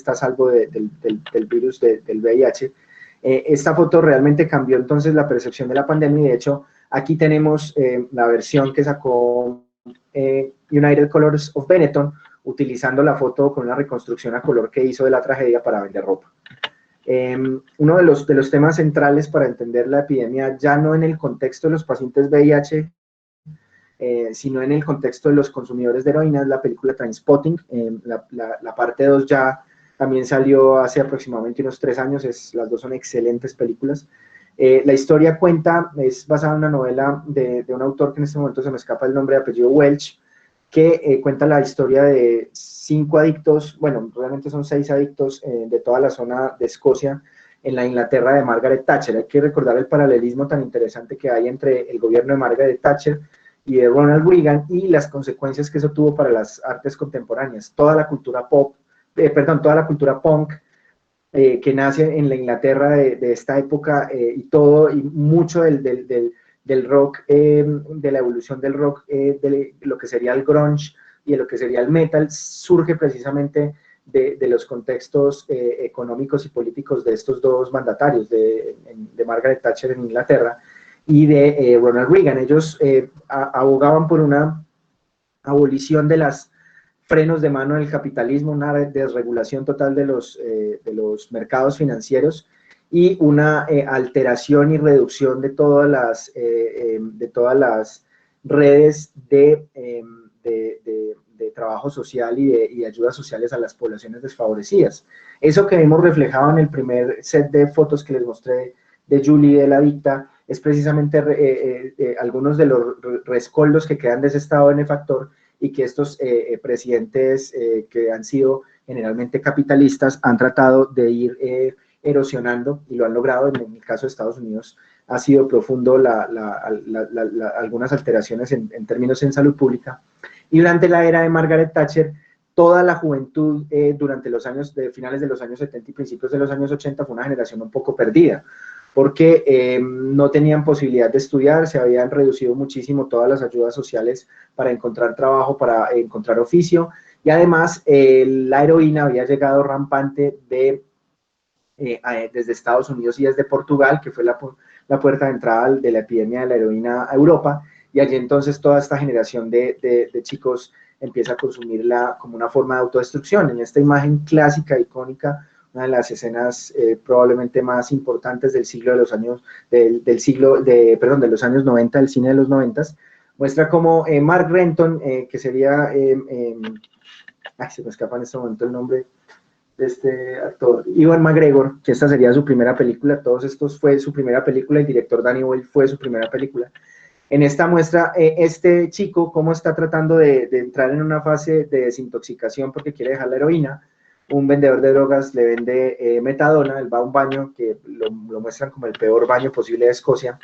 a salvo del virus del VIH. Esta foto realmente cambió entonces la percepción de la pandemia, y de hecho aquí tenemos la versión que sacó United Colors of Benetton, utilizando la foto con una reconstrucción a color que hizo de la tragedia para vender ropa. Uno de los temas centrales para entender la epidemia, ya no en el contexto de los pacientes VIH, sino en el contexto de los consumidores de heroína, es la película Trainspotting. La parte 2 ya también salió hace aproximadamente unos 3 años, las dos son excelentes películas. La historia es basada en una novela de un autor que en este momento se me escapa el nombre, de apellido Welch, que cuenta la historia de 5 adictos, bueno, realmente son 6 adictos de toda la zona de Escocia, en la Inglaterra de Margaret Thatcher. Hay que recordar el paralelismo tan interesante que hay entre el gobierno de Margaret Thatcher y de Ronald Reagan, y las consecuencias que eso tuvo para las artes contemporáneas. Toda la cultura toda la cultura punk, que nace en la Inglaterra de esta época, y mucho del rock, de la evolución del rock, de lo que sería el grunge y de lo que sería el metal, surge precisamente de los contextos económicos y políticos de estos dos mandatarios, de Margaret Thatcher en Inglaterra y de Ronald Reagan. Ellos abogaban por una abolición de los frenos de mano del capitalismo, una desregulación total de los mercados financieros y una alteración y reducción de todas las redes de trabajo social y de ayudas sociales a las poblaciones desfavorecidas. Eso que vimos reflejado en el primer set de fotos que les mostré de Julie, de la adicta, es precisamente algunos de los rescoldos que quedan de ese estado benefactor, y que estos presidentes que han sido generalmente capitalistas han tratado de ir erosionando, y lo han logrado. En el caso de Estados Unidos ha sido profundo algunas alteraciones en términos en salud pública. Y durante la era de Margaret Thatcher, toda la juventud durante los años, de finales de los años 70 y principios de los años 80, fue una generación un poco perdida, porque no tenían posibilidad de estudiar, se habían reducido muchísimo todas las ayudas sociales para encontrar trabajo, para encontrar oficio, y además la heroína había llegado rampante desde Estados Unidos y desde Portugal, que fue la puerta de entrada de la epidemia de la heroína a Europa, y allí entonces toda esta generación de chicos empieza a consumirla como una forma de autodestrucción. En esta imagen clásica, icónica, una de las escenas probablemente más importantes del siglo de los años, de los años 90, del cine de los 90, muestra cómo Mark Renton, que sería, se me escapa en este momento el nombre de este actor, Ewan McGregor, que esta sería su primera película, todos estos fue su primera película, el director Danny Boyle fue su primera película. En esta muestra, este chico cómo está tratando de entrar en una fase de desintoxicación porque quiere dejar la heroína. Un vendedor de drogas le vende metadona, él va a un baño que lo muestran como el peor baño posible de Escocia,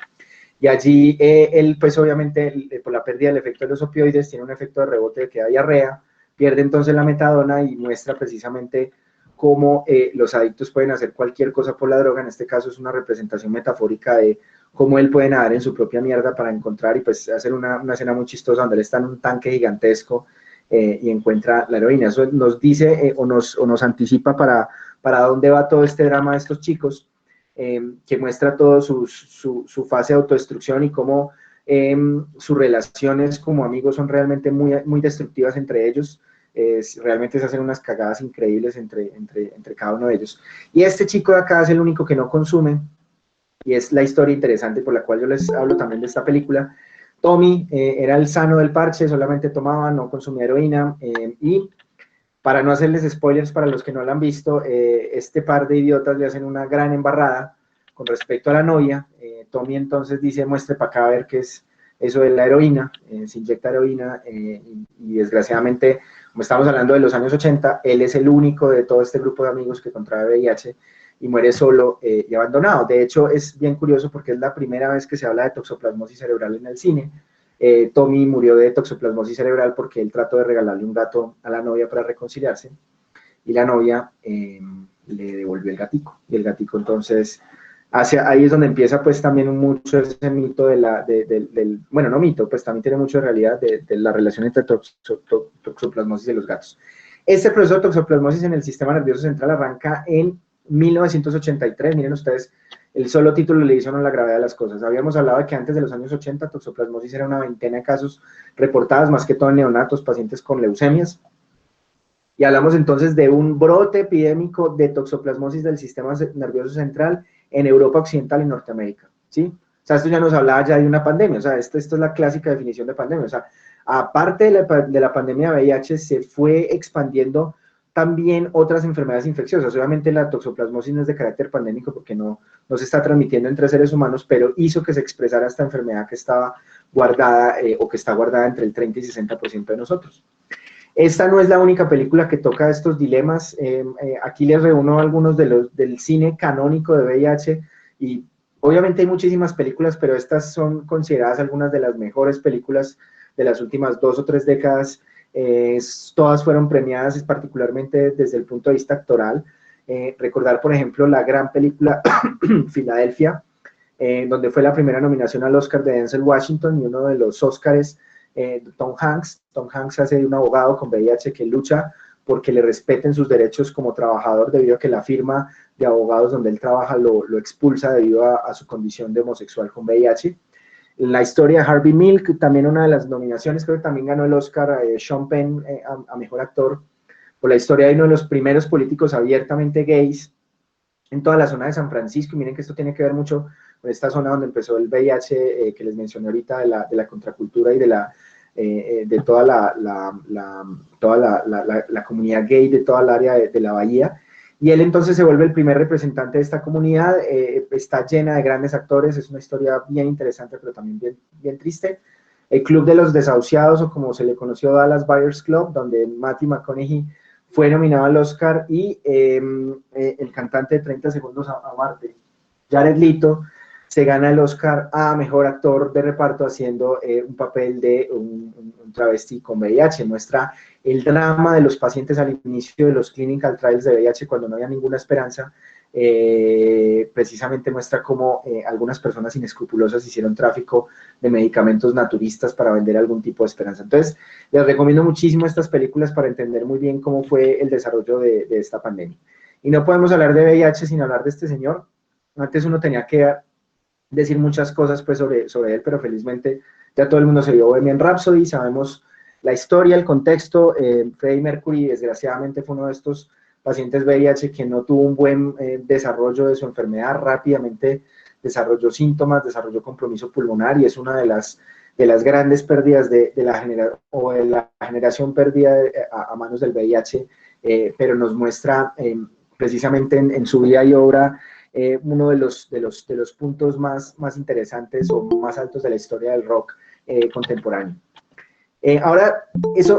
y allí él, pues obviamente, por la pérdida del efecto de los opioides, tiene un efecto de rebote de que da diarrea, pierde entonces la metadona, y muestra precisamente cómo los adictos pueden hacer cualquier cosa por la droga. En este caso es una representación metafórica de cómo él puede nadar en su propia mierda para encontrar, y pues hacer una escena muy chistosa donde él está en un tanque gigantesco y encuentra la heroína. Eso nos dice o nos anticipa para dónde va todo este drama de estos chicos, que muestra todo su fase de autodestrucción y cómo sus relaciones como amigos son realmente muy, muy destructivas entre ellos. Realmente se hacen unas cagadas increíbles entre cada uno de ellos. Y este chico de acá es el único que no consume, y es la historia interesante por la cual yo les hablo también de esta película. Tommy era el sano del parche, solamente tomaba, no consumía heroína, y para no hacerles spoilers para los que no la han visto, este par de idiotas le hacen una gran embarrada con respecto a la novia. Tommy entonces dice, muestre para acá a ver qué es eso de la heroína, se inyecta heroína, y desgraciadamente, como estamos hablando de los años 80, él es el único de todo este grupo de amigos que contrae VIH y muere solo y abandonado. De hecho, es bien curioso porque es la primera vez que se habla de toxoplasmosis cerebral en el cine. Tommy murió de toxoplasmosis cerebral porque él trató de regalarle un gato a la novia para reconciliarse, y la novia le devolvió el gatico, y el gatico entonces ahí es donde empieza pues también mucho ese mito bueno, no mito, pues también tiene mucho de realidad de la relación entre toxoplasmosis y los gatos. Este proceso de toxoplasmosis en el sistema nervioso central arranca en 1983, miren ustedes, el solo título le hizo la gravedad de las cosas. Habíamos hablado de que antes de los años 80 toxoplasmosis era una veintena de casos reportadas, más que todo en neonatos, pacientes con leucemias. Y hablamos entonces de un brote epidémico de toxoplasmosis del sistema nervioso central en Europa Occidental y Norteamérica, ¿sí? O sea, esto ya nos hablaba ya de una pandemia, o sea, esto es la clásica definición de pandemia, o sea, aparte de la pandemia de VIH, se fue expandiendo también otras enfermedades infecciosas. Obviamente la toxoplasmosis no es de carácter pandémico porque no se está transmitiendo entre seres humanos, pero hizo que se expresara esta enfermedad que estaba guardada o que está guardada entre el 30 y 60% de nosotros. Esta no es la única película que toca estos dilemas. Aquí les reúno algunos del cine canónico de VIH y obviamente hay muchísimas películas, pero estas son consideradas algunas de las mejores películas de las últimas 2 o 3 décadas. Todas fueron premiadas particularmente desde el punto de vista actoral. Recordar, por ejemplo, la gran película Filadelfia, donde fue la primera nominación al Oscar de Denzel Washington y uno de los Oscars Tom Hanks. Tom Hanks hace de un abogado con VIH que lucha porque le respeten sus derechos como trabajador debido a que la firma de abogados donde él trabaja lo expulsa debido a su condición de homosexual con VIH. La historia de Harvey Milk, también una de las nominaciones, creo que también ganó el Oscar Sean Penn a Mejor Actor, por la historia de uno de los primeros políticos abiertamente gays en toda la zona de San Francisco. Y miren que esto tiene que ver mucho con esta zona donde empezó el VIH, que les mencioné ahorita, de la contracultura y de toda la comunidad gay de toda el área de la bahía. Y él entonces se vuelve el primer representante de esta comunidad. Está llena de grandes actores, es una historia bien interesante, pero también bien triste. El Club de los Desahuciados, o como se le conoció, Dallas Buyers Club, donde Matthew McConaughey fue nominado al Oscar, y el cantante de 30 Segundos a Marte, Jared Leto, se gana el Oscar a Mejor Actor de Reparto haciendo un papel de un travesti con VIH. Muestra el drama de los pacientes al inicio de los clinical trials de VIH cuando no había ninguna esperanza. Precisamente muestra cómo algunas personas inescrupulosas hicieron tráfico de medicamentos naturistas para vender algún tipo de esperanza. Entonces, les recomiendo muchísimo estas películas para entender muy bien cómo fue el desarrollo de esta pandemia. Y no podemos hablar de VIH sin hablar de este señor. Antes uno tenía que decir muchas cosas pues sobre él, pero felizmente ya todo el mundo se vio Bohemian Rhapsody, sabemos la historia, el contexto. Freddie Mercury desgraciadamente fue uno de estos pacientes VIH que no tuvo un buen desarrollo de su enfermedad, rápidamente desarrolló síntomas, desarrolló compromiso pulmonar, y es una de las grandes pérdidas de la generación perdida a manos del VIH, pero nos muestra precisamente en su vida y obra uno de los puntos más interesantes o más altos de la historia del rock contemporáneo. Ahora,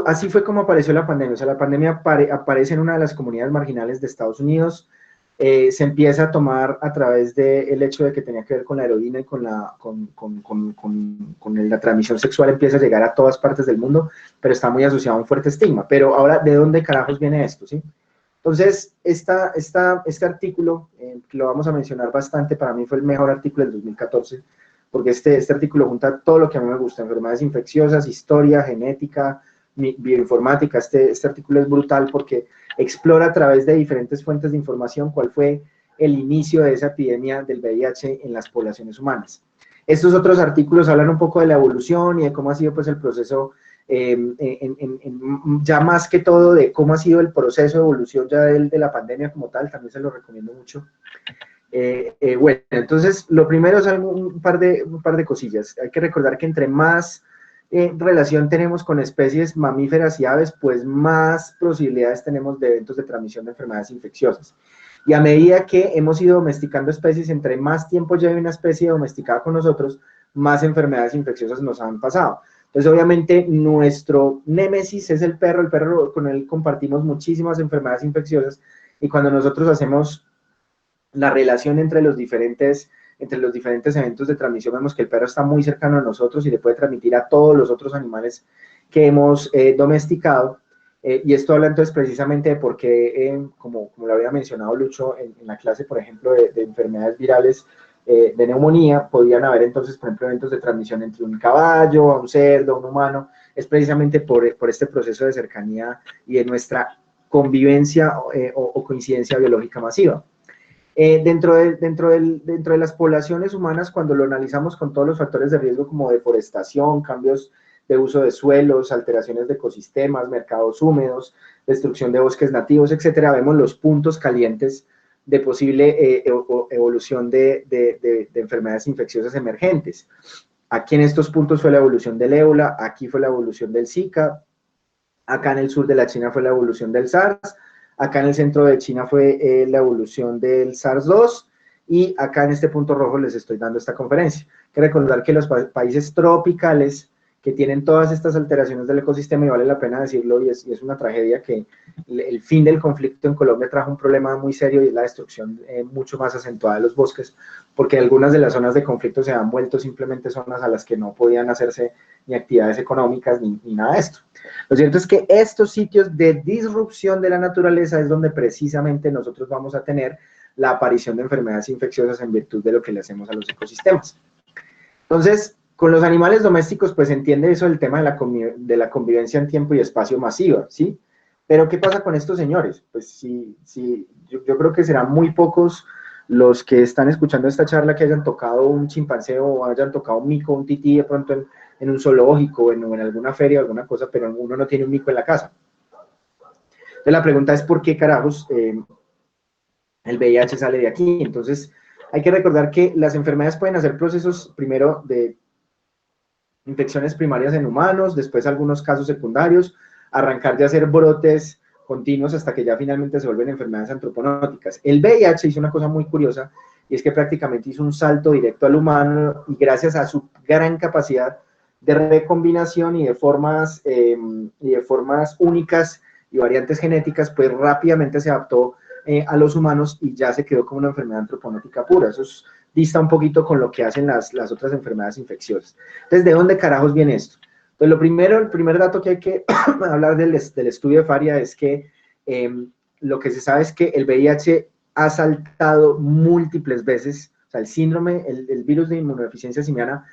así fue como apareció la pandemia. O sea, la pandemia aparece en una de las comunidades marginales de Estados Unidos. Se empieza a tomar a través del hecho de que tenía que ver con la heroína y con la transmisión sexual. Empieza a llegar a todas partes del mundo, pero está muy asociado a un fuerte estigma. Pero ahora, ¿de dónde carajos viene esto? ¿Sí? Entonces, este artículo, que lo vamos a mencionar bastante, para mí fue el mejor artículo del 2014, porque este artículo junta todo lo que a mí me gusta: enfermedades infecciosas, historia, genética, bioinformática. Este artículo es brutal porque explora a través de diferentes fuentes de información cuál fue el inicio de esa epidemia del VIH en las poblaciones humanas. Estos otros artículos hablan un poco de la evolución y de cómo ha sido pues el proceso, ya más que todo de cómo ha sido el proceso de evolución ya de la pandemia como tal. También se lo recomiendo mucho. Bueno, entonces lo primero es un par de cosillas. Hay que recordar que entre más relación tenemos con especies mamíferas y aves, pues más posibilidades tenemos de eventos de transmisión de enfermedades infecciosas. Y a medida que hemos ido domesticando especies, entre más tiempo lleve una especie domesticada con nosotros, más enfermedades infecciosas nos han pasado. Entonces, obviamente, nuestro némesis es el perro con el compartimos muchísimas enfermedades infecciosas, y cuando nosotros hacemos la relación entre los diferentes eventos de transmisión, vemos que el perro está muy cercano a nosotros y le puede transmitir a todos los otros animales que hemos domesticado. Y esto habla entonces precisamente de por qué, como lo había mencionado Lucho en la clase, por ejemplo, de enfermedades virales, de neumonía, podían haber entonces, por ejemplo, eventos de transmisión entre un caballo, a un cerdo, a un humano, es precisamente por este proceso de cercanía y de nuestra convivencia o coincidencia biológica masiva. Dentro de las poblaciones humanas, cuando lo analizamos con todos los factores de riesgo como deforestación, cambios de uso de suelos, alteraciones de ecosistemas, mercados húmedos, destrucción de bosques nativos, etcétera, vemos los puntos calientes de posible evolución de enfermedades infecciosas emergentes. Aquí en estos puntos fue la evolución del ébola, aquí fue la evolución del Zika, acá en el sur de la China fue la evolución del SARS, acá en el centro de China fue la evolución del SARS-2, y acá en este punto rojo les estoy dando esta conferencia. Hay que recordar que los países tropicales que tienen todas estas alteraciones del ecosistema, y vale la pena decirlo, y es una tragedia que el fin del conflicto en Colombia trajo un problema muy serio, y es la destrucción mucho más acentuada de los bosques, porque algunas de las zonas de conflicto se han vuelto simplemente zonas a las que no podían hacerse ni actividades económicas ni nada de esto. Lo cierto es que estos sitios de disrupción de la naturaleza es donde precisamente nosotros vamos a tener la aparición de enfermedades infecciosas en virtud de lo que le hacemos a los ecosistemas. Entonces, con los animales domésticos, pues entiende eso el tema de la convivencia en tiempo y espacio masiva, ¿sí? Pero, ¿qué pasa con estos señores? Pues yo creo que serán muy pocos los que están escuchando esta charla que hayan tocado un chimpancé o hayan tocado un mico, un tití de pronto en un zoológico o en alguna feria o alguna cosa, pero uno no tiene un mico en la casa. Entonces la pregunta es ¿por qué carajos el VIH sale de aquí? Entonces hay que recordar que las enfermedades pueden hacer procesos primero de infecciones primarias en humanos, después algunos casos secundarios, arrancar de hacer brotes continuos hasta que ya finalmente se vuelven enfermedades antropóticas. El VIH hizo una cosa muy curiosa, y es que prácticamente hizo un salto directo al humano, y gracias a su gran capacidad de recombinación y de formas únicas y variantes genéticas, pues rápidamente se adaptó a los humanos y ya se quedó como una enfermedad antropótica pura. Eso dista un poquito con lo que hacen las otras enfermedades infecciosas. Entonces, ¿de dónde carajos viene esto? Pues lo primero, el primer dato que hay que hablar del estudio de Faria es que lo que se sabe es que el VIH ha saltado múltiples veces, o sea, el síndrome, el virus de inmunodeficiencia simiana,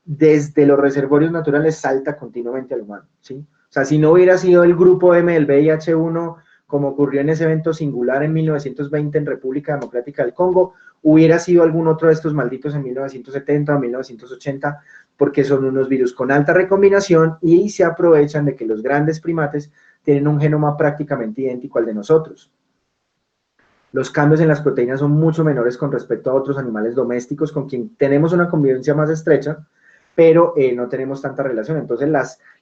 desde los reservorios naturales salta continuamente al humano, ¿sí? O sea, si no hubiera sido el grupo M del VIH-1, como ocurrió en ese evento singular en 1920 en República Democrática del Congo, hubiera sido algún otro de estos malditos en 1970 o 1980, porque son unos virus con alta recombinación y se aprovechan de que los grandes primates tienen un genoma prácticamente idéntico al de nosotros. Los cambios en las proteínas son mucho menores con respecto a otros animales domésticos con quien tenemos una convivencia más estrecha, pero no tenemos tanta relación. Entonces,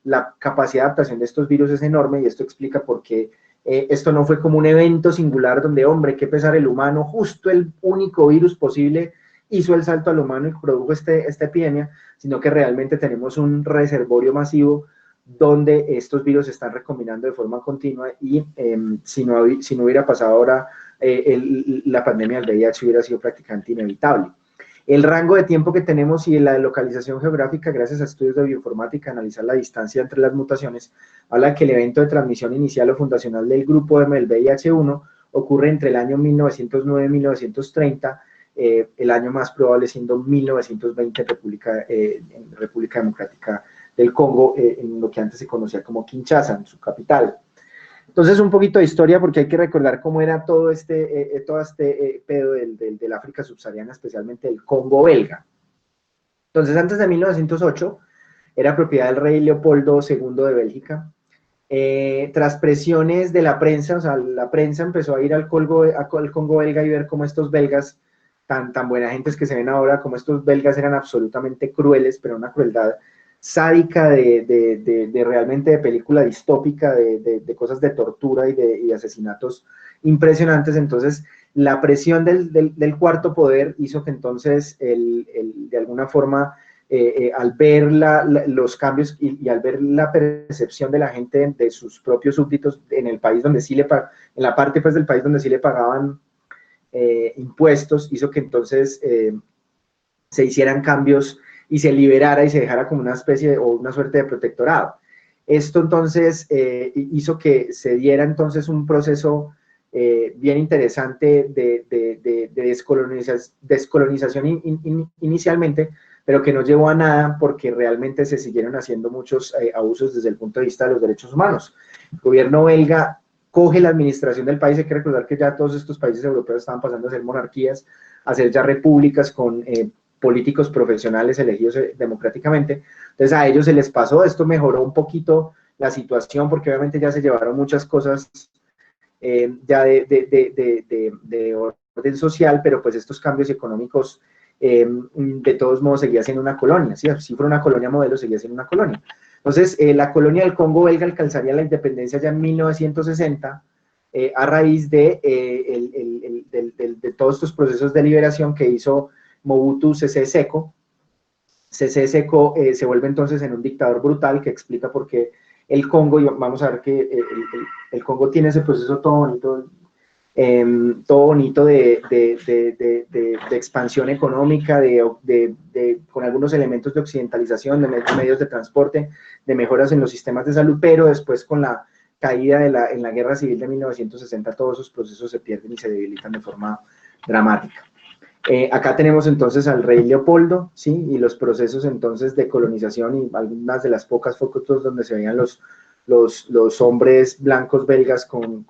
la capacidad de adaptación de estos virus es enorme, y esto explica por qué esto no fue como un evento singular donde, hombre, qué pesar, el humano, justo el único virus posible, hizo el salto al humano y produjo esta epidemia, sino que realmente tenemos un reservorio masivo donde estos virus se están recombinando de forma continua, y si no hubiera pasado ahora la pandemia del VIH, hubiera sido prácticamente inevitable. El rango de tiempo que tenemos y la localización geográfica, gracias a estudios de bioinformática, analizar la distancia entre las mutaciones, habla que el evento de transmisión inicial o fundacional del grupo M del VIH-1 ocurre entre el año 1909 y 1930, el año más probable siendo 1920 en República Democrática del Congo, en lo que antes se conocía como Kinshasa, en su capital. Entonces, un poquito de historia, porque hay que recordar cómo era todo este pedo del África subsahariana, especialmente del Congo belga. Entonces, antes de 1908, era propiedad del rey Leopoldo II de Bélgica. Tras presiones de la prensa, o sea, la prensa empezó a ir al Congo belga y ver cómo estos belgas, tan buena gentes que se ven ahora, como estos belgas eran absolutamente crueles, pero una crueldad sádica de realmente de película distópica, de cosas de tortura y de asesinatos impresionantes. Entonces, la presión del cuarto poder hizo que entonces, de alguna forma, al ver los cambios y al ver la percepción de la gente de sus propios súbditos en el país donde sí en la parte pues del país donde sí le pagaban impuestos, hizo que entonces se hicieran cambios y se liberara y se dejara como una especie o una suerte de protectorado. Esto entonces hizo que se diera entonces un proceso bien interesante de descolonización inicialmente, pero que no llevó a nada porque realmente se siguieron haciendo muchos abusos desde el punto de vista de los derechos humanos. El gobierno belga coge la administración del país. Hay que recordar que ya todos estos países europeos estaban pasando a ser monarquías, a ser ya repúblicas con políticos profesionales elegidos democráticamente. Entonces a ellos se les pasó, esto mejoró un poquito la situación porque obviamente ya se llevaron muchas cosas ya de orden social, pero pues estos cambios económicos de todos modos seguía siendo una colonia, ¿sí? Si fuera una colonia modelo, seguía siendo una colonia. Entonces, la colonia del Congo belga alcanzaría la independencia ya en 1960 a raíz de todos estos procesos de liberación que hizo Mobutu Sese Seko. Sese Seko se vuelve entonces en un dictador brutal que explica por qué el Congo, y vamos a ver que el Congo tiene ese proceso todo bonito de expansión económica, con algunos elementos de occidentalización, de medios de transporte, de mejoras en los sistemas de salud, pero después con la caída en la guerra civil de 1960, todos esos procesos se pierden y se debilitan de forma dramática. Acá tenemos entonces al rey Leopoldo, ¿sí? Y los procesos entonces de colonización y algunas de las pocas fotos donde se veían los hombres blancos belgas con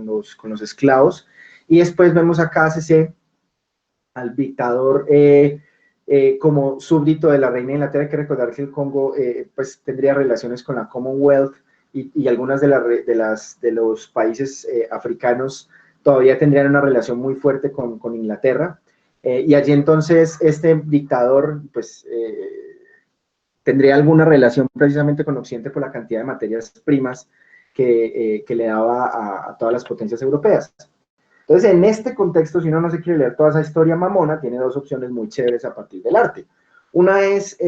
los esclavos. Y después vemos acá a CC, al dictador como súbdito de la reina de Inglaterra. Hay que recordar que el Congo pues tendría relaciones con la Commonwealth y algunas de los países africanos todavía tendrían una relación muy fuerte con Inglaterra. Y allí entonces este dictador pues tendría alguna relación precisamente con Occidente por la cantidad de materias primas que le daba a todas las potencias europeas. Entonces, en este contexto, si uno no se quiere leer toda esa historia mamona, tiene dos opciones muy chéveres a partir del arte. Una es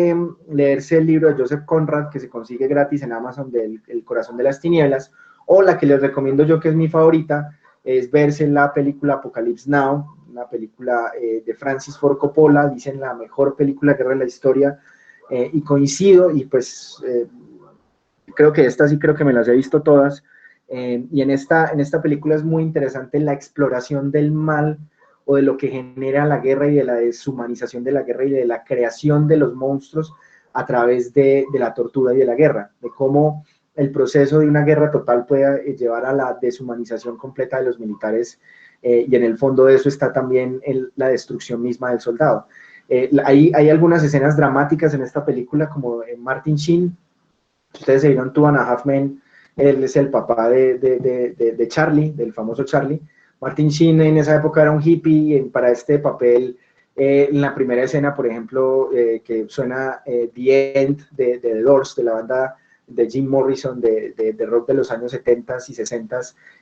leerse el libro de Joseph Conrad, que se consigue gratis en Amazon, del El corazón de las tinieblas, o la que les recomiendo yo, que es mi favorita, es verse la película Apocalypse Now, una película de Francis Ford Coppola, dicen la mejor película de guerra de la historia, y coincido, y pues creo que estas sí creo que me las he visto todas, y en esta película es muy interesante la exploración del mal o de lo que genera la guerra y de la deshumanización de la guerra y de la creación de los monstruos a través de la tortura y de la guerra, de cómo el proceso de una guerra total puede llevar a la deshumanización completa de los militares, y en el fondo de eso está también la destrucción misma del soldado. Hay algunas escenas dramáticas en esta película, como Martin Sheen. Ustedes se vieron Two and a Half Men, él es el papá de Charlie, del famoso Charlie. Martin Sheen en esa época era un hippie, para este papel, en la primera escena, por ejemplo, que suena The End de The Doors, de la banda de Jim Morrison, de rock de los años 70 y 60,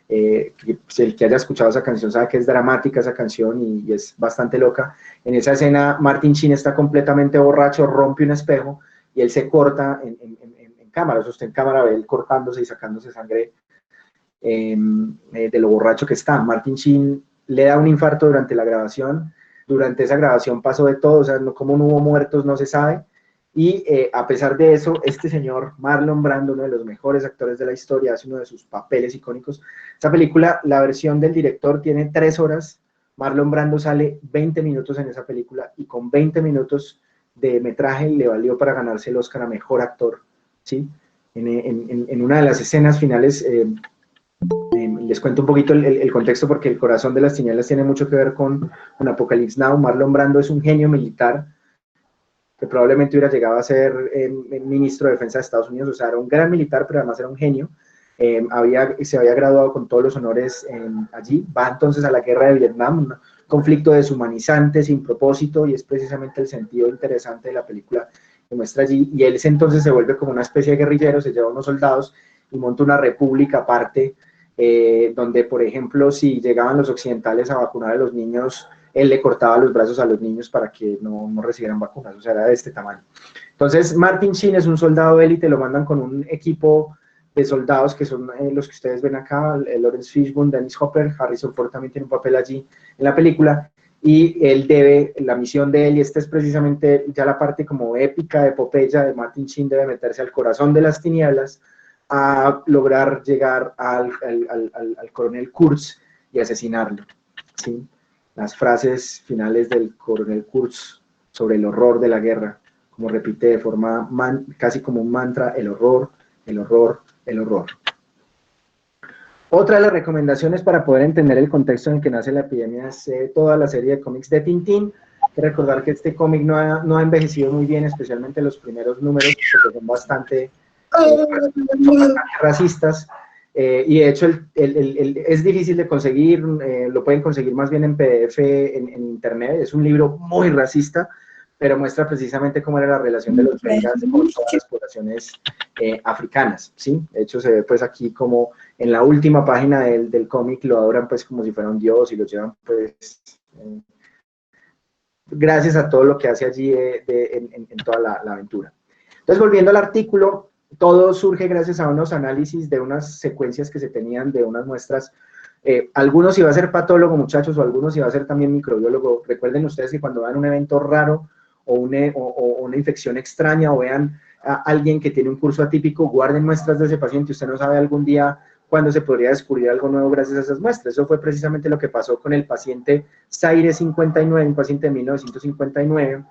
pues el que haya escuchado esa canción sabe que es dramática esa canción y es bastante loca. En esa escena, Martin Sheen está completamente borracho, rompe un espejo y él se corta en cámara, eso usted en cámara ve él cortándose y sacándose sangre de lo borracho que está. Martin Sheen le da un infarto durante la grabación. Durante esa grabación pasó de todo, o sea, como no hubo muertos no se sabe, y a pesar de eso, este señor Marlon Brando, uno de los mejores actores de la historia, hace uno de sus papeles icónicos. Esta película, la versión del director tiene 3 horas, Marlon Brando sale 20 minutos en esa película, y con 20 minutos de metraje le valió para ganarse el Oscar a Mejor Actor, ¿sí? En una de las escenas finales, les cuento un poquito el contexto porque El corazón de las tinieblas tiene mucho que ver con Apocalypse Now. Marlon Brando es un genio militar que probablemente hubiera llegado a ser ministro de Defensa de Estados Unidos, o sea, era un gran militar, pero además era un genio. Se había graduado con todos los honores allí. Va entonces a la guerra de Vietnam, un conflicto deshumanizante, sin propósito, y es precisamente el sentido interesante de la película que muestra allí. Y él entonces se vuelve como una especie de guerrillero, se lleva unos soldados y monta una república aparte, donde, por ejemplo, si llegaban los occidentales a vacunar a los niños, él le cortaba los brazos a los niños para que no recibieran vacunas, o sea, era de este tamaño. Entonces, Martin Sheen es un soldado élite, lo mandan con un equipo de soldados que son los que ustedes ven acá, Lawrence Fishburne, Dennis Hopper, Harrison Ford también tiene un papel allí en la película, y él la misión de él, y esta es precisamente ya la parte como épica, epopeya de Martin Sheen, debe meterse al corazón de las tinieblas a lograr llegar al coronel Kurz y asesinarlo, ¿sí? Las frases finales del coronel Kurz sobre el horror de la guerra, como repite de forma casi como un mantra, el horror, el horror, el horror. Otra de las recomendaciones para poder entender el contexto en que nace la epidemia es toda la serie de cómics de Tintín. Hay que recordar que este cómic no ha envejecido muy bien, especialmente los primeros números, porque son bastante racistas. Y de hecho es difícil de conseguir, lo pueden conseguir más bien en PDF en internet. Es un libro muy racista, pero muestra precisamente cómo era la relación de los belgas con todas las poblaciones africanas, ¿sí? De hecho se ve pues aquí como en la última página del cómic lo adoran pues como si fuera un dios y lo llevan pues gracias a todo lo que hace allí en toda la aventura. Entonces, volviendo al artículo, todo surge gracias a unos análisis de unas secuencias que se tenían de unas muestras. Algunos iba a ser patólogo, muchachos, o algunos iba a ser también microbiólogo. Recuerden ustedes que cuando vean un evento raro o una infección extraña o vean a alguien que tiene un curso atípico, guarden muestras de ese paciente. Usted no sabe algún día cuándo se podría descubrir algo nuevo gracias a esas muestras. Eso fue precisamente lo que pasó con el paciente Zaire 59, un paciente de 1959,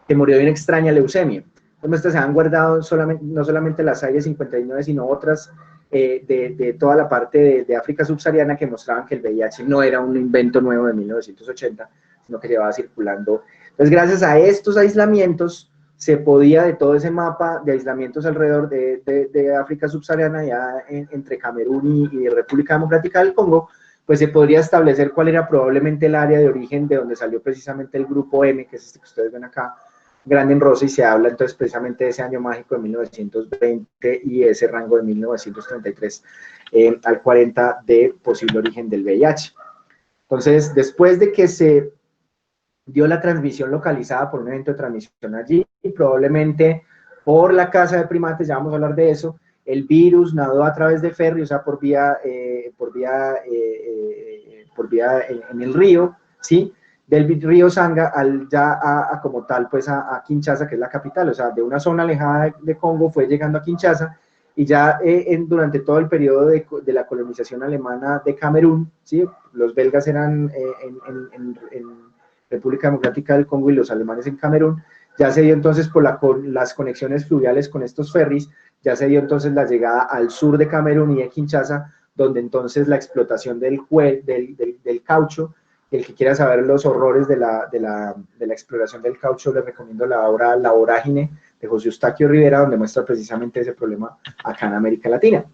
que murió de una extraña leucemia. Las muestras se han guardado no solamente las Zaire 59, sino otras de toda la parte de África subsahariana que mostraban que el VIH no era un invento nuevo de 1980, sino que llevaba circulando. Entonces, gracias a estos aislamientos, se podía de todo ese mapa de aislamientos alrededor de África subsahariana, ya entre Camerún y República Democrática del Congo, pues se podría establecer cuál era probablemente el área de origen de donde salió precisamente el grupo M, que es este que ustedes ven acá, grande en rosa, y se habla entonces precisamente de ese año mágico de 1920 y ese rango de 1933 al 40 de posible origen del VIH. Entonces, después de que se dio la transmisión localizada por un evento de transmisión allí, y probablemente por la caza de primates, ya vamos a hablar de eso, el virus nadó a través de ferry, o sea, por vía en el río, ¿sí? Del río Sanga como tal, pues a Kinshasa, que es la capital, o sea, de una zona alejada de Congo fue llegando a Kinshasa, y ya durante todo el periodo de la colonización alemana de Camerún, ¿sí? Los belgas eran en República Democrática del Congo y los alemanes en Camerún, ya se dio entonces por las conexiones fluviales con estos ferries, ya se dio entonces la llegada al sur de Camerún y de Kinshasa, donde entonces la explotación del caucho. El que quiera saber los horrores de la exploración del caucho, les recomiendo la obra La Vorágine de José Eustaquio Rivera, donde muestra precisamente ese problema acá en América Latina.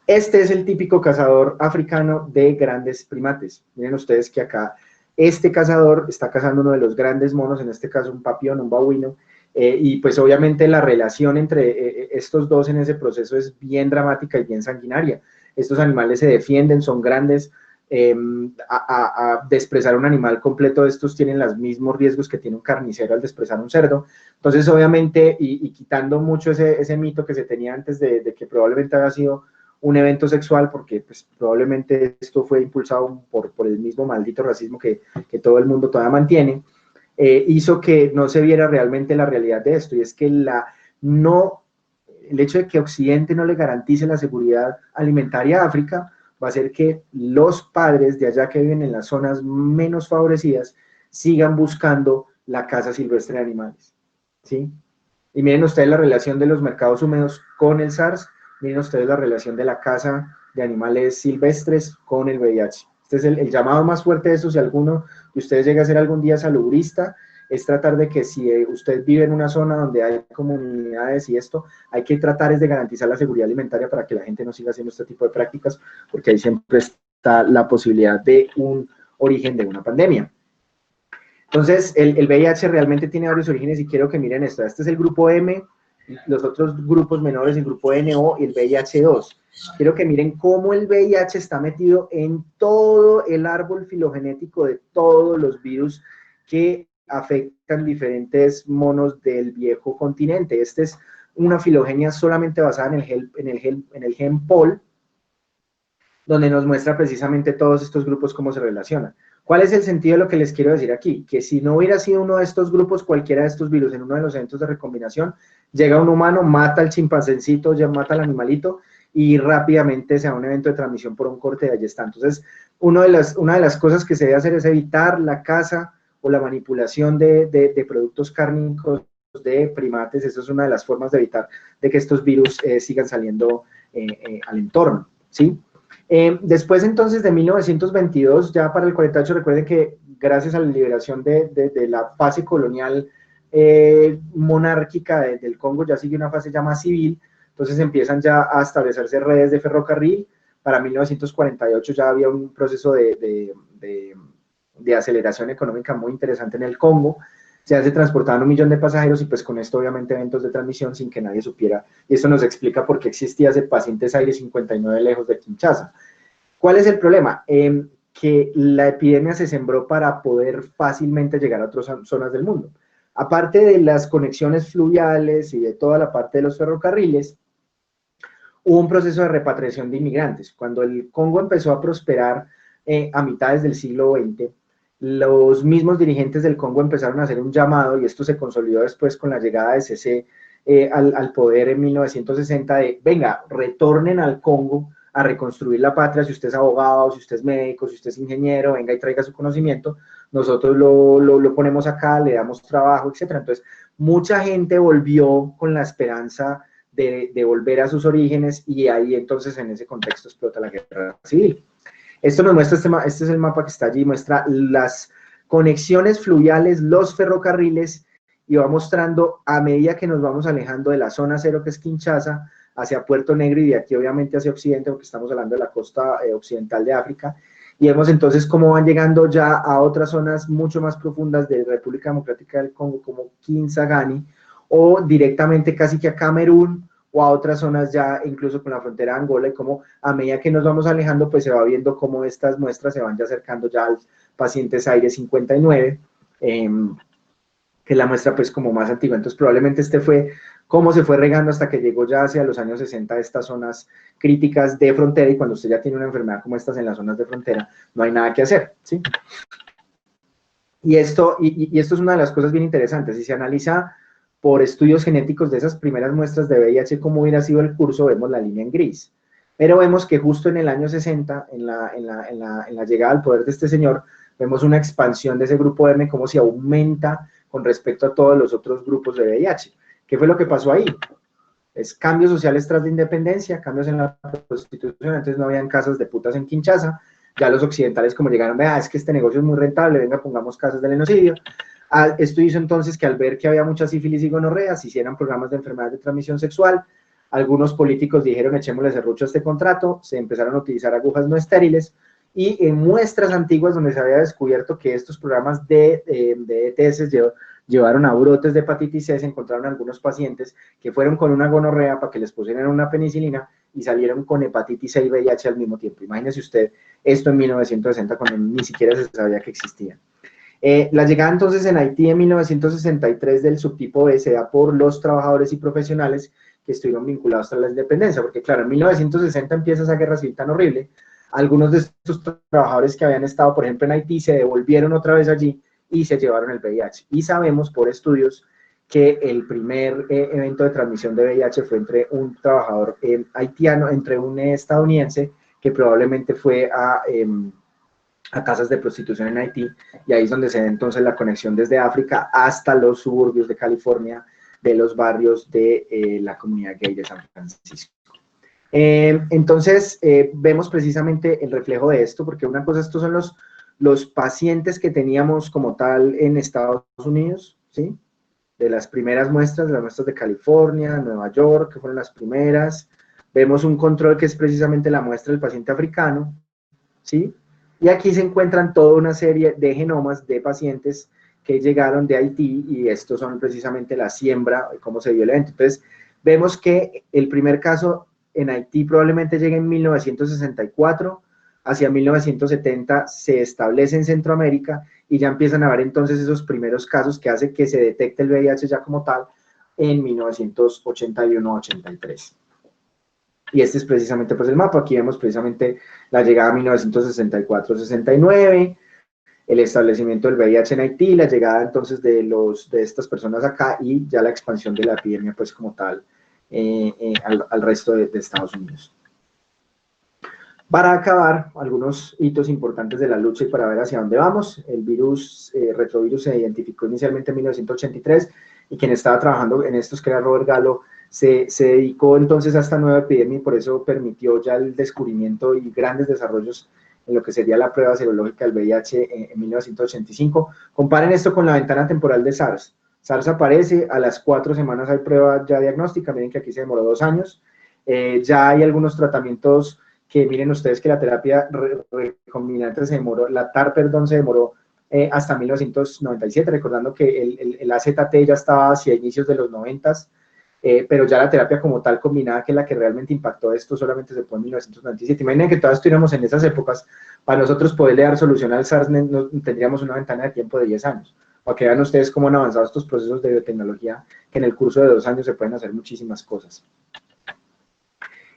Este es el típico cazador africano de grandes primates. Miren ustedes que acá este cazador está cazando uno de los grandes monos, en este caso un papión, un babuino, y pues obviamente la relación entre estos dos en ese proceso es bien dramática y bien sanguinaria. Estos animales se defienden, son grandes. A desprezar un animal completo, estos tienen los mismos riesgos que tiene un carnicero al desprezar un cerdo. Entonces, obviamente, y quitando mucho ese mito que se tenía antes de que probablemente había sido un evento sexual, porque pues, probablemente esto fue impulsado por el mismo maldito racismo que todo el mundo todavía mantiene, hizo que no se viera realmente la realidad de esto, y es que el hecho de que Occidente no le garantice la seguridad alimentaria a África va a hacer que los padres de allá que viven en las zonas menos favorecidas sigan buscando la caza silvestre de animales, ¿sí? Y miren ustedes la relación de los mercados húmedos con el SARS, miren ustedes la relación de la caza de animales silvestres con el VIH. Este es el llamado más fuerte de eso. Si alguno de ustedes llega a ser algún día salubrista, es tratar de que si usted vive en una zona donde hay comunidades y esto, hay que tratar es de garantizar la seguridad alimentaria para que la gente no siga haciendo este tipo de prácticas, porque ahí siempre está la posibilidad de un origen de una pandemia. Entonces, el VIH realmente tiene varios orígenes y quiero que miren esto. Este es el grupo M, los otros grupos menores, el grupo NO y el VIH2. Quiero que miren cómo el VIH está metido en todo el árbol filogenético de todos los virus que afectan diferentes monos del viejo continente. Esta es una filogenia solamente basada en el gen POL, donde nos muestra precisamente todos estos grupos cómo se relacionan. ¿Cuál es el sentido de lo que les quiero decir aquí? Que si no hubiera sido uno de estos grupos, cualquiera de estos virus en uno de los eventos de recombinación, llega un humano, mata al chimpancécito, ya mata al animalito, y rápidamente se da un evento de transmisión por un corte, de allí está. Entonces, una de las cosas que se debe hacer es evitar la caza o la manipulación de productos cárnicos de primates. Eso es una de las formas de evitar de que estos virus sigan saliendo al entorno, ¿sí? Después entonces de 1922, ya para el 48, recuerden que gracias a la liberación de la fase colonial monárquica del Congo, ya sigue una fase ya más civil, entonces empiezan ya a establecerse redes de ferrocarril. Para 1948 ya había un proceso de aceleración económica muy interesante en el Congo, ya se transportaban 1 millón de pasajeros y pues con esto obviamente eventos de transmisión sin que nadie supiera, y esto nos explica por qué existía ese paciente Zaire 59 lejos de Kinshasa. ¿Cuál es el problema? Que la epidemia se sembró para poder fácilmente llegar a otras zonas del mundo. Aparte de las conexiones fluviales y de toda la parte de los ferrocarriles, hubo un proceso de repatriación de inmigrantes. Cuando el Congo empezó a prosperar a mitades del siglo XX, los mismos dirigentes del Congo empezaron a hacer un llamado, y esto se consolidó después con la llegada de CC al poder en 1960, de venga, retornen al Congo a reconstruir la patria. Si usted es abogado, si usted es médico, si usted es ingeniero, venga y traiga su conocimiento, nosotros lo ponemos acá, le damos trabajo, etc. Entonces, mucha gente volvió con la esperanza de volver a sus orígenes, y ahí entonces en ese contexto explota la guerra civil. Esto nos muestra, este es el mapa que está allí, muestra las conexiones fluviales, los ferrocarriles, y va mostrando a medida que nos vamos alejando de la zona cero, que es Kinshasa, hacia Puerto Negro, y de aquí obviamente hacia Occidente, porque estamos hablando de la costa occidental de África, y vemos entonces cómo van llegando ya a otras zonas mucho más profundas de República Democrática del Congo, como Kinsangani, o directamente casi que a Camerún, o a otras zonas ya incluso con la frontera de Angola, y como a medida que nos vamos alejando, pues se va viendo cómo estas muestras se van ya acercando ya al paciente Zaire 59, que es la muestra pues como más antigua. Entonces probablemente este fue cómo se fue regando hasta que llegó ya hacia los años 60 a estas zonas críticas de frontera, y cuando usted ya tiene una enfermedad como estas en las zonas de frontera, no hay nada que hacer, ¿sí? Y esto es una de las cosas bien interesantes. Si se analiza por estudios genéticos de esas primeras muestras de VIH, cómo hubiera sido el curso, vemos la línea en gris. Pero vemos que justo en el año 60, en la llegada al poder de este señor, vemos una expansión de ese grupo M, como se aumenta con respecto a todos los otros grupos de VIH. ¿Qué fue lo que pasó ahí? Es cambios sociales tras la independencia, cambios en la prostitución. Antes no habían casas de putas en Kinshasa, ya los occidentales como llegaron, vea, es que este negocio es muy rentable, venga, pongamos casas del genocidio. Esto hizo entonces que al ver que había mucha sífilis y gonorrea, se hicieran programas de enfermedades de transmisión sexual. Algunos políticos dijeron, echémosle serrucho a este contrato, se empezaron a utilizar agujas no estériles, y en muestras antiguas donde se había descubierto que estos programas de ETS llevaron a brotes de hepatitis C, se encontraron algunos pacientes que fueron con una gonorrea para que les pusieran una penicilina y salieron con hepatitis C y VIH al mismo tiempo. Imagínese usted esto en 1960, cuando ni siquiera se sabía que existía. La llegada entonces en Haití en 1963 del subtipo B se da por los trabajadores y profesionales que estuvieron vinculados a la independencia, porque claro, en 1960 empieza esa guerra civil tan horrible. Algunos de estos trabajadores que habían estado, por ejemplo, en Haití, se devolvieron otra vez allí y se llevaron el VIH. Y sabemos por estudios que el primer evento de transmisión de VIH fue entre un trabajador haitiano, entre un estadounidense, que probablemente fue a casas de prostitución en Haití, y ahí es donde se da entonces la conexión desde África hasta los suburbios de California, de los barrios de la comunidad gay de San Francisco. Entonces, vemos precisamente el reflejo de esto, porque una cosa, estos son los pacientes que teníamos como tal en Estados Unidos, ¿sí? De las primeras muestras, de las muestras de California, Nueva York, que fueron las primeras. Vemos un control que es precisamente la muestra del paciente africano, ¿sí? Y aquí se encuentran toda una serie de genomas de pacientes que llegaron de Haití, y estos son precisamente la siembra, cómo se dio el evento. Entonces, vemos que el primer caso en Haití probablemente llegue en 1964, hacia 1970 se establece en Centroamérica, y ya empiezan a haber entonces esos primeros casos que hace que se detecte el VIH ya como tal en 1981-83. Y este es precisamente pues el mapa. Aquí vemos precisamente la llegada a 1964-69, el establecimiento del VIH en Haití, la llegada entonces de estas personas acá y ya la expansión de la epidemia pues como tal al resto de Estados Unidos. Para acabar, algunos hitos importantes de la lucha y para ver hacia dónde vamos. El retrovirus se identificó inicialmente en 1983 y quien estaba trabajando en estos, que era Robert Gallo, se dedicó entonces a esta nueva epidemia y por eso permitió ya el descubrimiento y grandes desarrollos en lo que sería la prueba serológica del VIH en 1985. Comparen esto con la ventana temporal de SARS. SARS aparece, a las 4 semanas hay prueba ya diagnóstica, miren que aquí se demoró 2 años. Ya hay algunos tratamientos que miren ustedes que la terapia recombinante se demoró, la TAR, perdón, se demoró hasta 1997, recordando que el AZT ya estaba hacia inicios de los 90s, pero ya la terapia como tal combinada, que es la que realmente impactó esto, solamente se fue en 1997. Imaginen que todas estuviéramos en esas épocas, para nosotros poderle dar solución al SARS tendríamos una ventana de tiempo de 10 años. Para que vean ustedes cómo han avanzado estos procesos de biotecnología, que en el curso de 2 años se pueden hacer muchísimas cosas.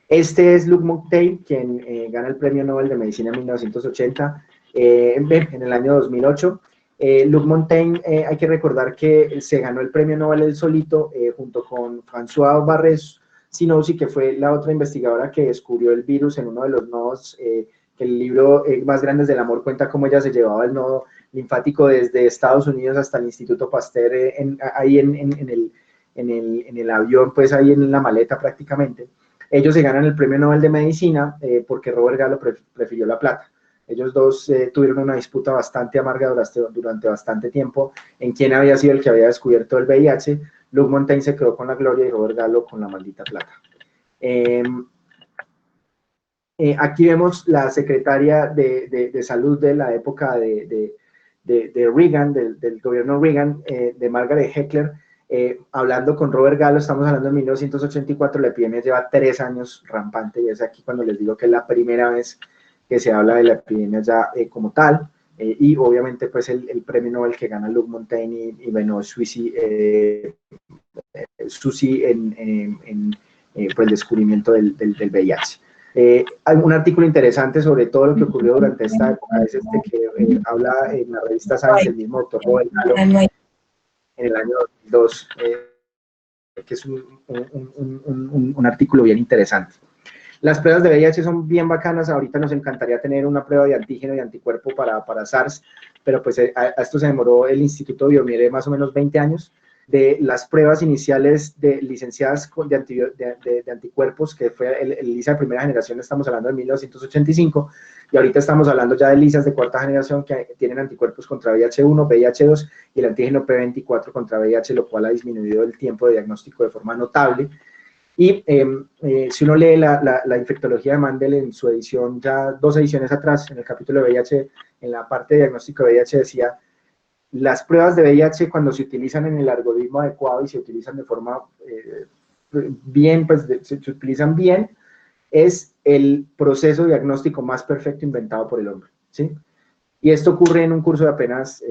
Este es Luc Montagnier, quien gana el Premio Nobel de Medicina en 1980, en el año 2008. Luc Montagnier, hay que recordar que se ganó el Premio Nobel él solito, junto con François Barré-Sinoussi, que fue la otra investigadora que descubrió el virus en uno de los nodos, que el libro Más Grandes del Amor cuenta cómo ella se llevaba el nodo linfático desde Estados Unidos hasta el Instituto Pasteur, ahí en el avión, pues ahí en la maleta prácticamente. Ellos se ganan el Premio Nobel de Medicina porque Robert Gallo prefirió la plata. Ellos dos tuvieron una disputa bastante amarga durante bastante tiempo en quién había sido el que había descubierto el VIH. Luc Montagnier se quedó con la gloria y Robert Gallo con la maldita plata. Aquí vemos la secretaria de salud de la época de Reagan, del gobierno Reagan, de Margaret Heckler, hablando con Robert Gallo. Estamos hablando de 1984, la epidemia lleva 3 años rampante, y es aquí cuando les digo que es la primera vez que se habla de la epidemia ya como tal, y obviamente pues el premio Nobel que gana Luc Montagnier y bueno, Susi por el descubrimiento del VIH. Hay un artículo interesante sobre todo lo que ocurrió durante esta época, es este que habla en la revista Science el mismo doctor Robert Gallo en el año 2002, que es un artículo bien interesante. Las pruebas de VIH son bien bacanas. Ahorita nos encantaría tener una prueba de antígeno y anticuerpo para SARS, pero pues a esto se demoró el Instituto Biomiere más o menos 20 años. De las pruebas iniciales licenciadas de anticuerpos, que fue el ELISA de primera generación, estamos hablando de 1985, y ahorita estamos hablando ya de ELISAs de cuarta generación que tienen anticuerpos contra VIH-1, VIH-2 y el antígeno P24 contra VIH, lo cual ha disminuido el tiempo de diagnóstico de forma notable. Y si uno lee la infectología de Mandel en su edición, ya 2 ediciones atrás, en el capítulo de VIH, en la parte de diagnóstico de VIH decía: las pruebas de VIH, cuando se utilizan en el algoritmo adecuado y se utilizan de forma bien, pues se utilizan bien, es el proceso diagnóstico más perfecto inventado por el hombre, ¿sí? Y esto ocurre en un curso de apenas,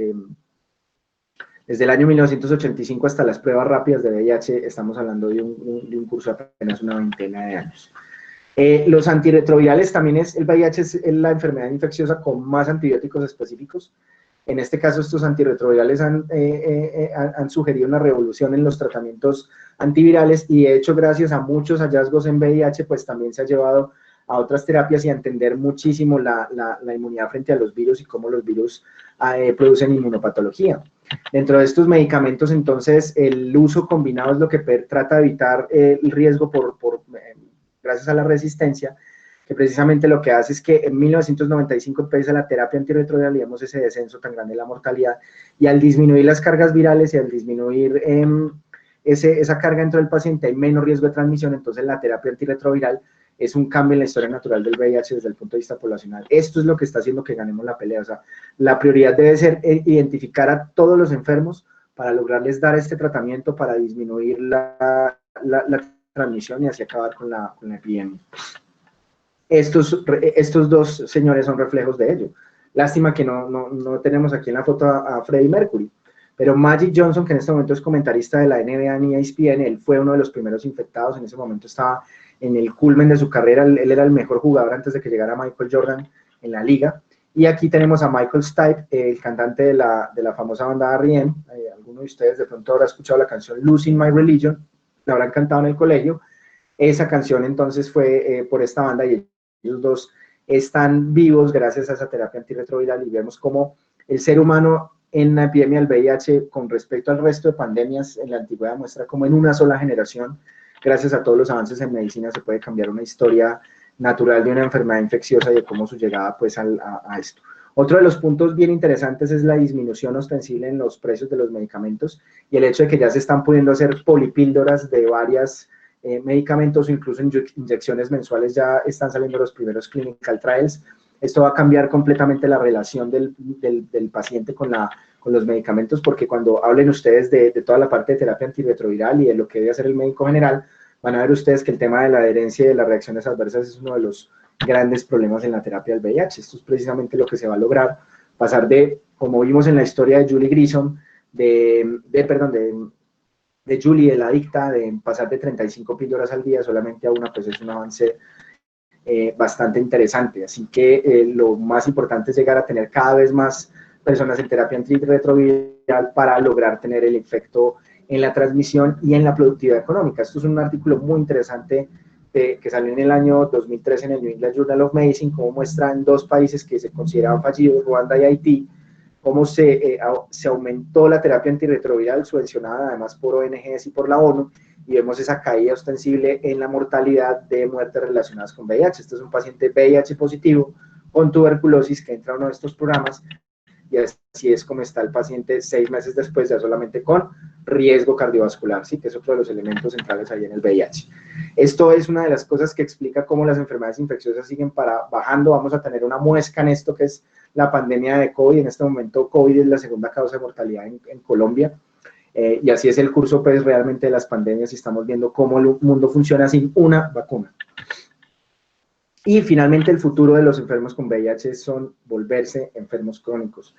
desde el año 1985 hasta las pruebas rápidas de VIH, estamos hablando de un curso de apenas una veintena de años. Los antirretrovirales también el VIH es la enfermedad infecciosa con más antibióticos específicos. En este caso, estos antirretrovirales han sugerido una revolución en los tratamientos antivirales y, de hecho, gracias a muchos hallazgos en VIH, pues también se ha llevado a otras terapias y a entender muchísimo la inmunidad frente a los virus y cómo los virus producen inmunopatología. Dentro de estos medicamentos, entonces, el uso combinado es lo que trata de evitar el riesgo gracias a la resistencia, que precisamente lo que hace es que en 1995 empieza la terapia antirretroviral y vemos ese descenso tan grande de la mortalidad, y al disminuir las cargas virales y al disminuir esa carga dentro del paciente hay menos riesgo de transmisión. Entonces la terapia antirretroviral es un cambio en la historia natural del VIH desde el punto de vista poblacional. Esto es lo que está haciendo que ganemos la pelea. O sea, la prioridad debe ser identificar a todos los enfermos para lograrles dar este tratamiento para disminuir la transmisión y así acabar con la epidemia. Estos dos señores son reflejos de ello. Lástima que no tenemos aquí en la foto a Freddie Mercury, Pero Magic Johnson, que en este momento es comentarista de la NBA en ESPN, él fue uno de los primeros infectados, en ese momento estaba en el culmen de su carrera, él era el mejor jugador antes de que llegara Michael Jordan en la liga. Y aquí tenemos a Michael Stipe, el cantante de la famosa banda R.E.M. Alguno de ustedes de pronto habrá escuchado la canción Losing My Religion, la habrán cantado en el colegio. Esa canción entonces fue por esta banda y ellos dos están vivos gracias a esa terapia antirretroviral y vemos cómo el ser humano en la epidemia del VIH con respecto al resto de pandemias en la antigüedad muestra como en una sola generación, gracias a todos los avances en medicina, se puede cambiar una historia natural de una enfermedad infecciosa y de cómo su llegada pues a esto. Otro de los puntos bien interesantes es la disminución ostensible en los precios de los medicamentos y el hecho de que ya se están pudiendo hacer polipíldoras de varias medicamentos o incluso inyecciones mensuales, ya están saliendo los primeros clinical trials. Esto va a cambiar completamente la relación del paciente con los medicamentos, porque cuando hablen ustedes de toda la parte de terapia antirretroviral y de lo que debe hacer el médico general, van a ver ustedes que el tema de la adherencia y de las reacciones adversas es uno de los grandes problemas en la terapia del VIH. Esto es precisamente lo que se va a lograr, pasar de, como vimos en la historia de Julie Grissom, de Julie, de la adicta, de pasar de 35 píldoras al día solamente a una, pues es un avance bastante interesante. Así que lo más importante es llegar a tener cada vez más personas en terapia antirretroviral para lograr tener el efecto en la transmisión y en la productividad económica. Esto es un artículo muy interesante que salió en el año 2013 en el New England Journal of Medicine, como muestra en dos países que se consideraban fallidos, Ruanda y Haití, cómo se aumentó la terapia antirretroviral subvencionada además por ONGs y por la ONU, y vemos esa caída ostensible en la mortalidad de muertes relacionadas con VIH. Este es un paciente VIH positivo con tuberculosis que entra a uno de estos programas y así es como está el paciente 6 meses después, ya solamente con riesgo cardiovascular, ¿sí? Que es otro de los elementos centrales ahí en el VIH. Esto es una de las cosas que explica cómo las enfermedades infecciosas siguen bajando. Vamos a tener una muesca en esto que es la pandemia de COVID. En este momento COVID es la segunda causa de mortalidad en Colombia. Y así es el curso pues realmente de las pandemias y estamos viendo cómo el mundo funciona sin una vacuna. Y finalmente el futuro de los enfermos con VIH son volverse enfermos crónicos.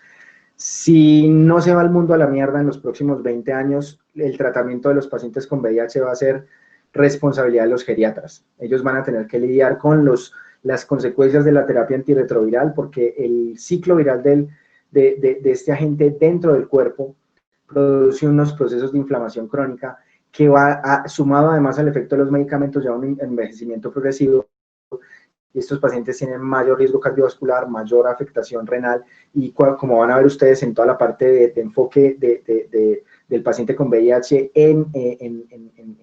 Si no se va el mundo a la mierda en los próximos 20 años, el tratamiento de los pacientes con VIH va a ser responsabilidad de los geriatras. Ellos van a tener que lidiar con las consecuencias de la terapia antirretroviral porque el ciclo viral de este agente dentro del cuerpo produce unos procesos de inflamación crónica que va sumado además al efecto de los medicamentos, ya un envejecimiento progresivo, y estos pacientes tienen mayor riesgo cardiovascular, mayor afectación renal, y como van a ver ustedes en toda la parte de enfoque del paciente con VIH en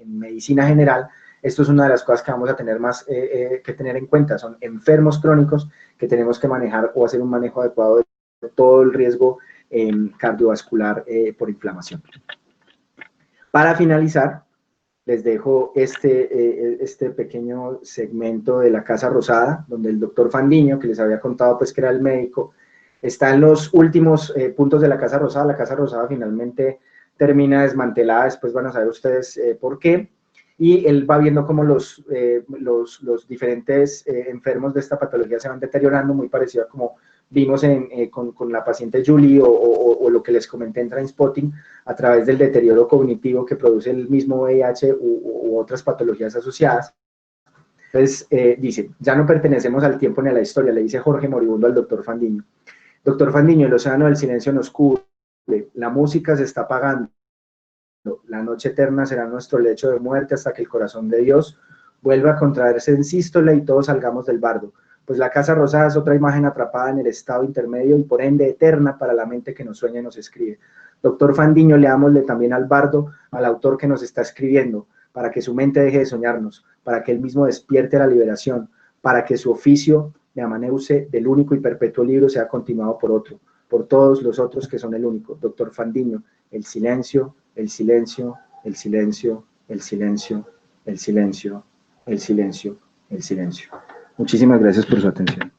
medicina general, esto es una de las cosas que vamos a tener más que tener en cuenta, son enfermos crónicos que tenemos que manejar o hacer un manejo adecuado de todo el riesgo cardiovascular por inflamación. Para finalizar, les dejo este pequeño segmento de la Casa Rosada, donde el doctor Fandiño, que les había contado pues que era el médico, está en los últimos puntos de la Casa Rosada. La Casa Rosada finalmente termina desmantelada, después van a saber ustedes por qué, y él va viendo cómo los diferentes enfermos de esta patología se van deteriorando, muy parecido a como vimos con la paciente Julie o lo que les comenté en Trainspotting, a través del deterioro cognitivo que produce el mismo VIH u otras patologías asociadas. Entonces, dice, ya no pertenecemos al tiempo ni a la historia, le dice Jorge moribundo al doctor Fandiño. Doctor Fandiño, el océano del silencio nos cubre, la música se está apagando, la noche eterna será nuestro lecho de muerte hasta que el corazón de Dios vuelva a contraerse en sístole y todos salgamos del bardo. Pues la Casa Rosada es otra imagen atrapada en el estado intermedio y por ende eterna para la mente que nos sueña y nos escribe. Doctor Fandiño, leámosle también al bardo, al autor que nos está escribiendo, para que su mente deje de soñarnos, para que él mismo despierte la liberación, para que su oficio de amaneuse del único y perpetuo libro sea continuado por otro, por todos los otros que son el único. Doctor Fandiño, el silencio, el silencio, el silencio, el silencio, el silencio, el silencio, el silencio. Muchísimas gracias por su atención.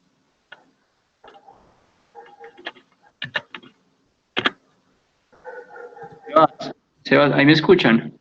Sebas, ¿ahí me escuchan?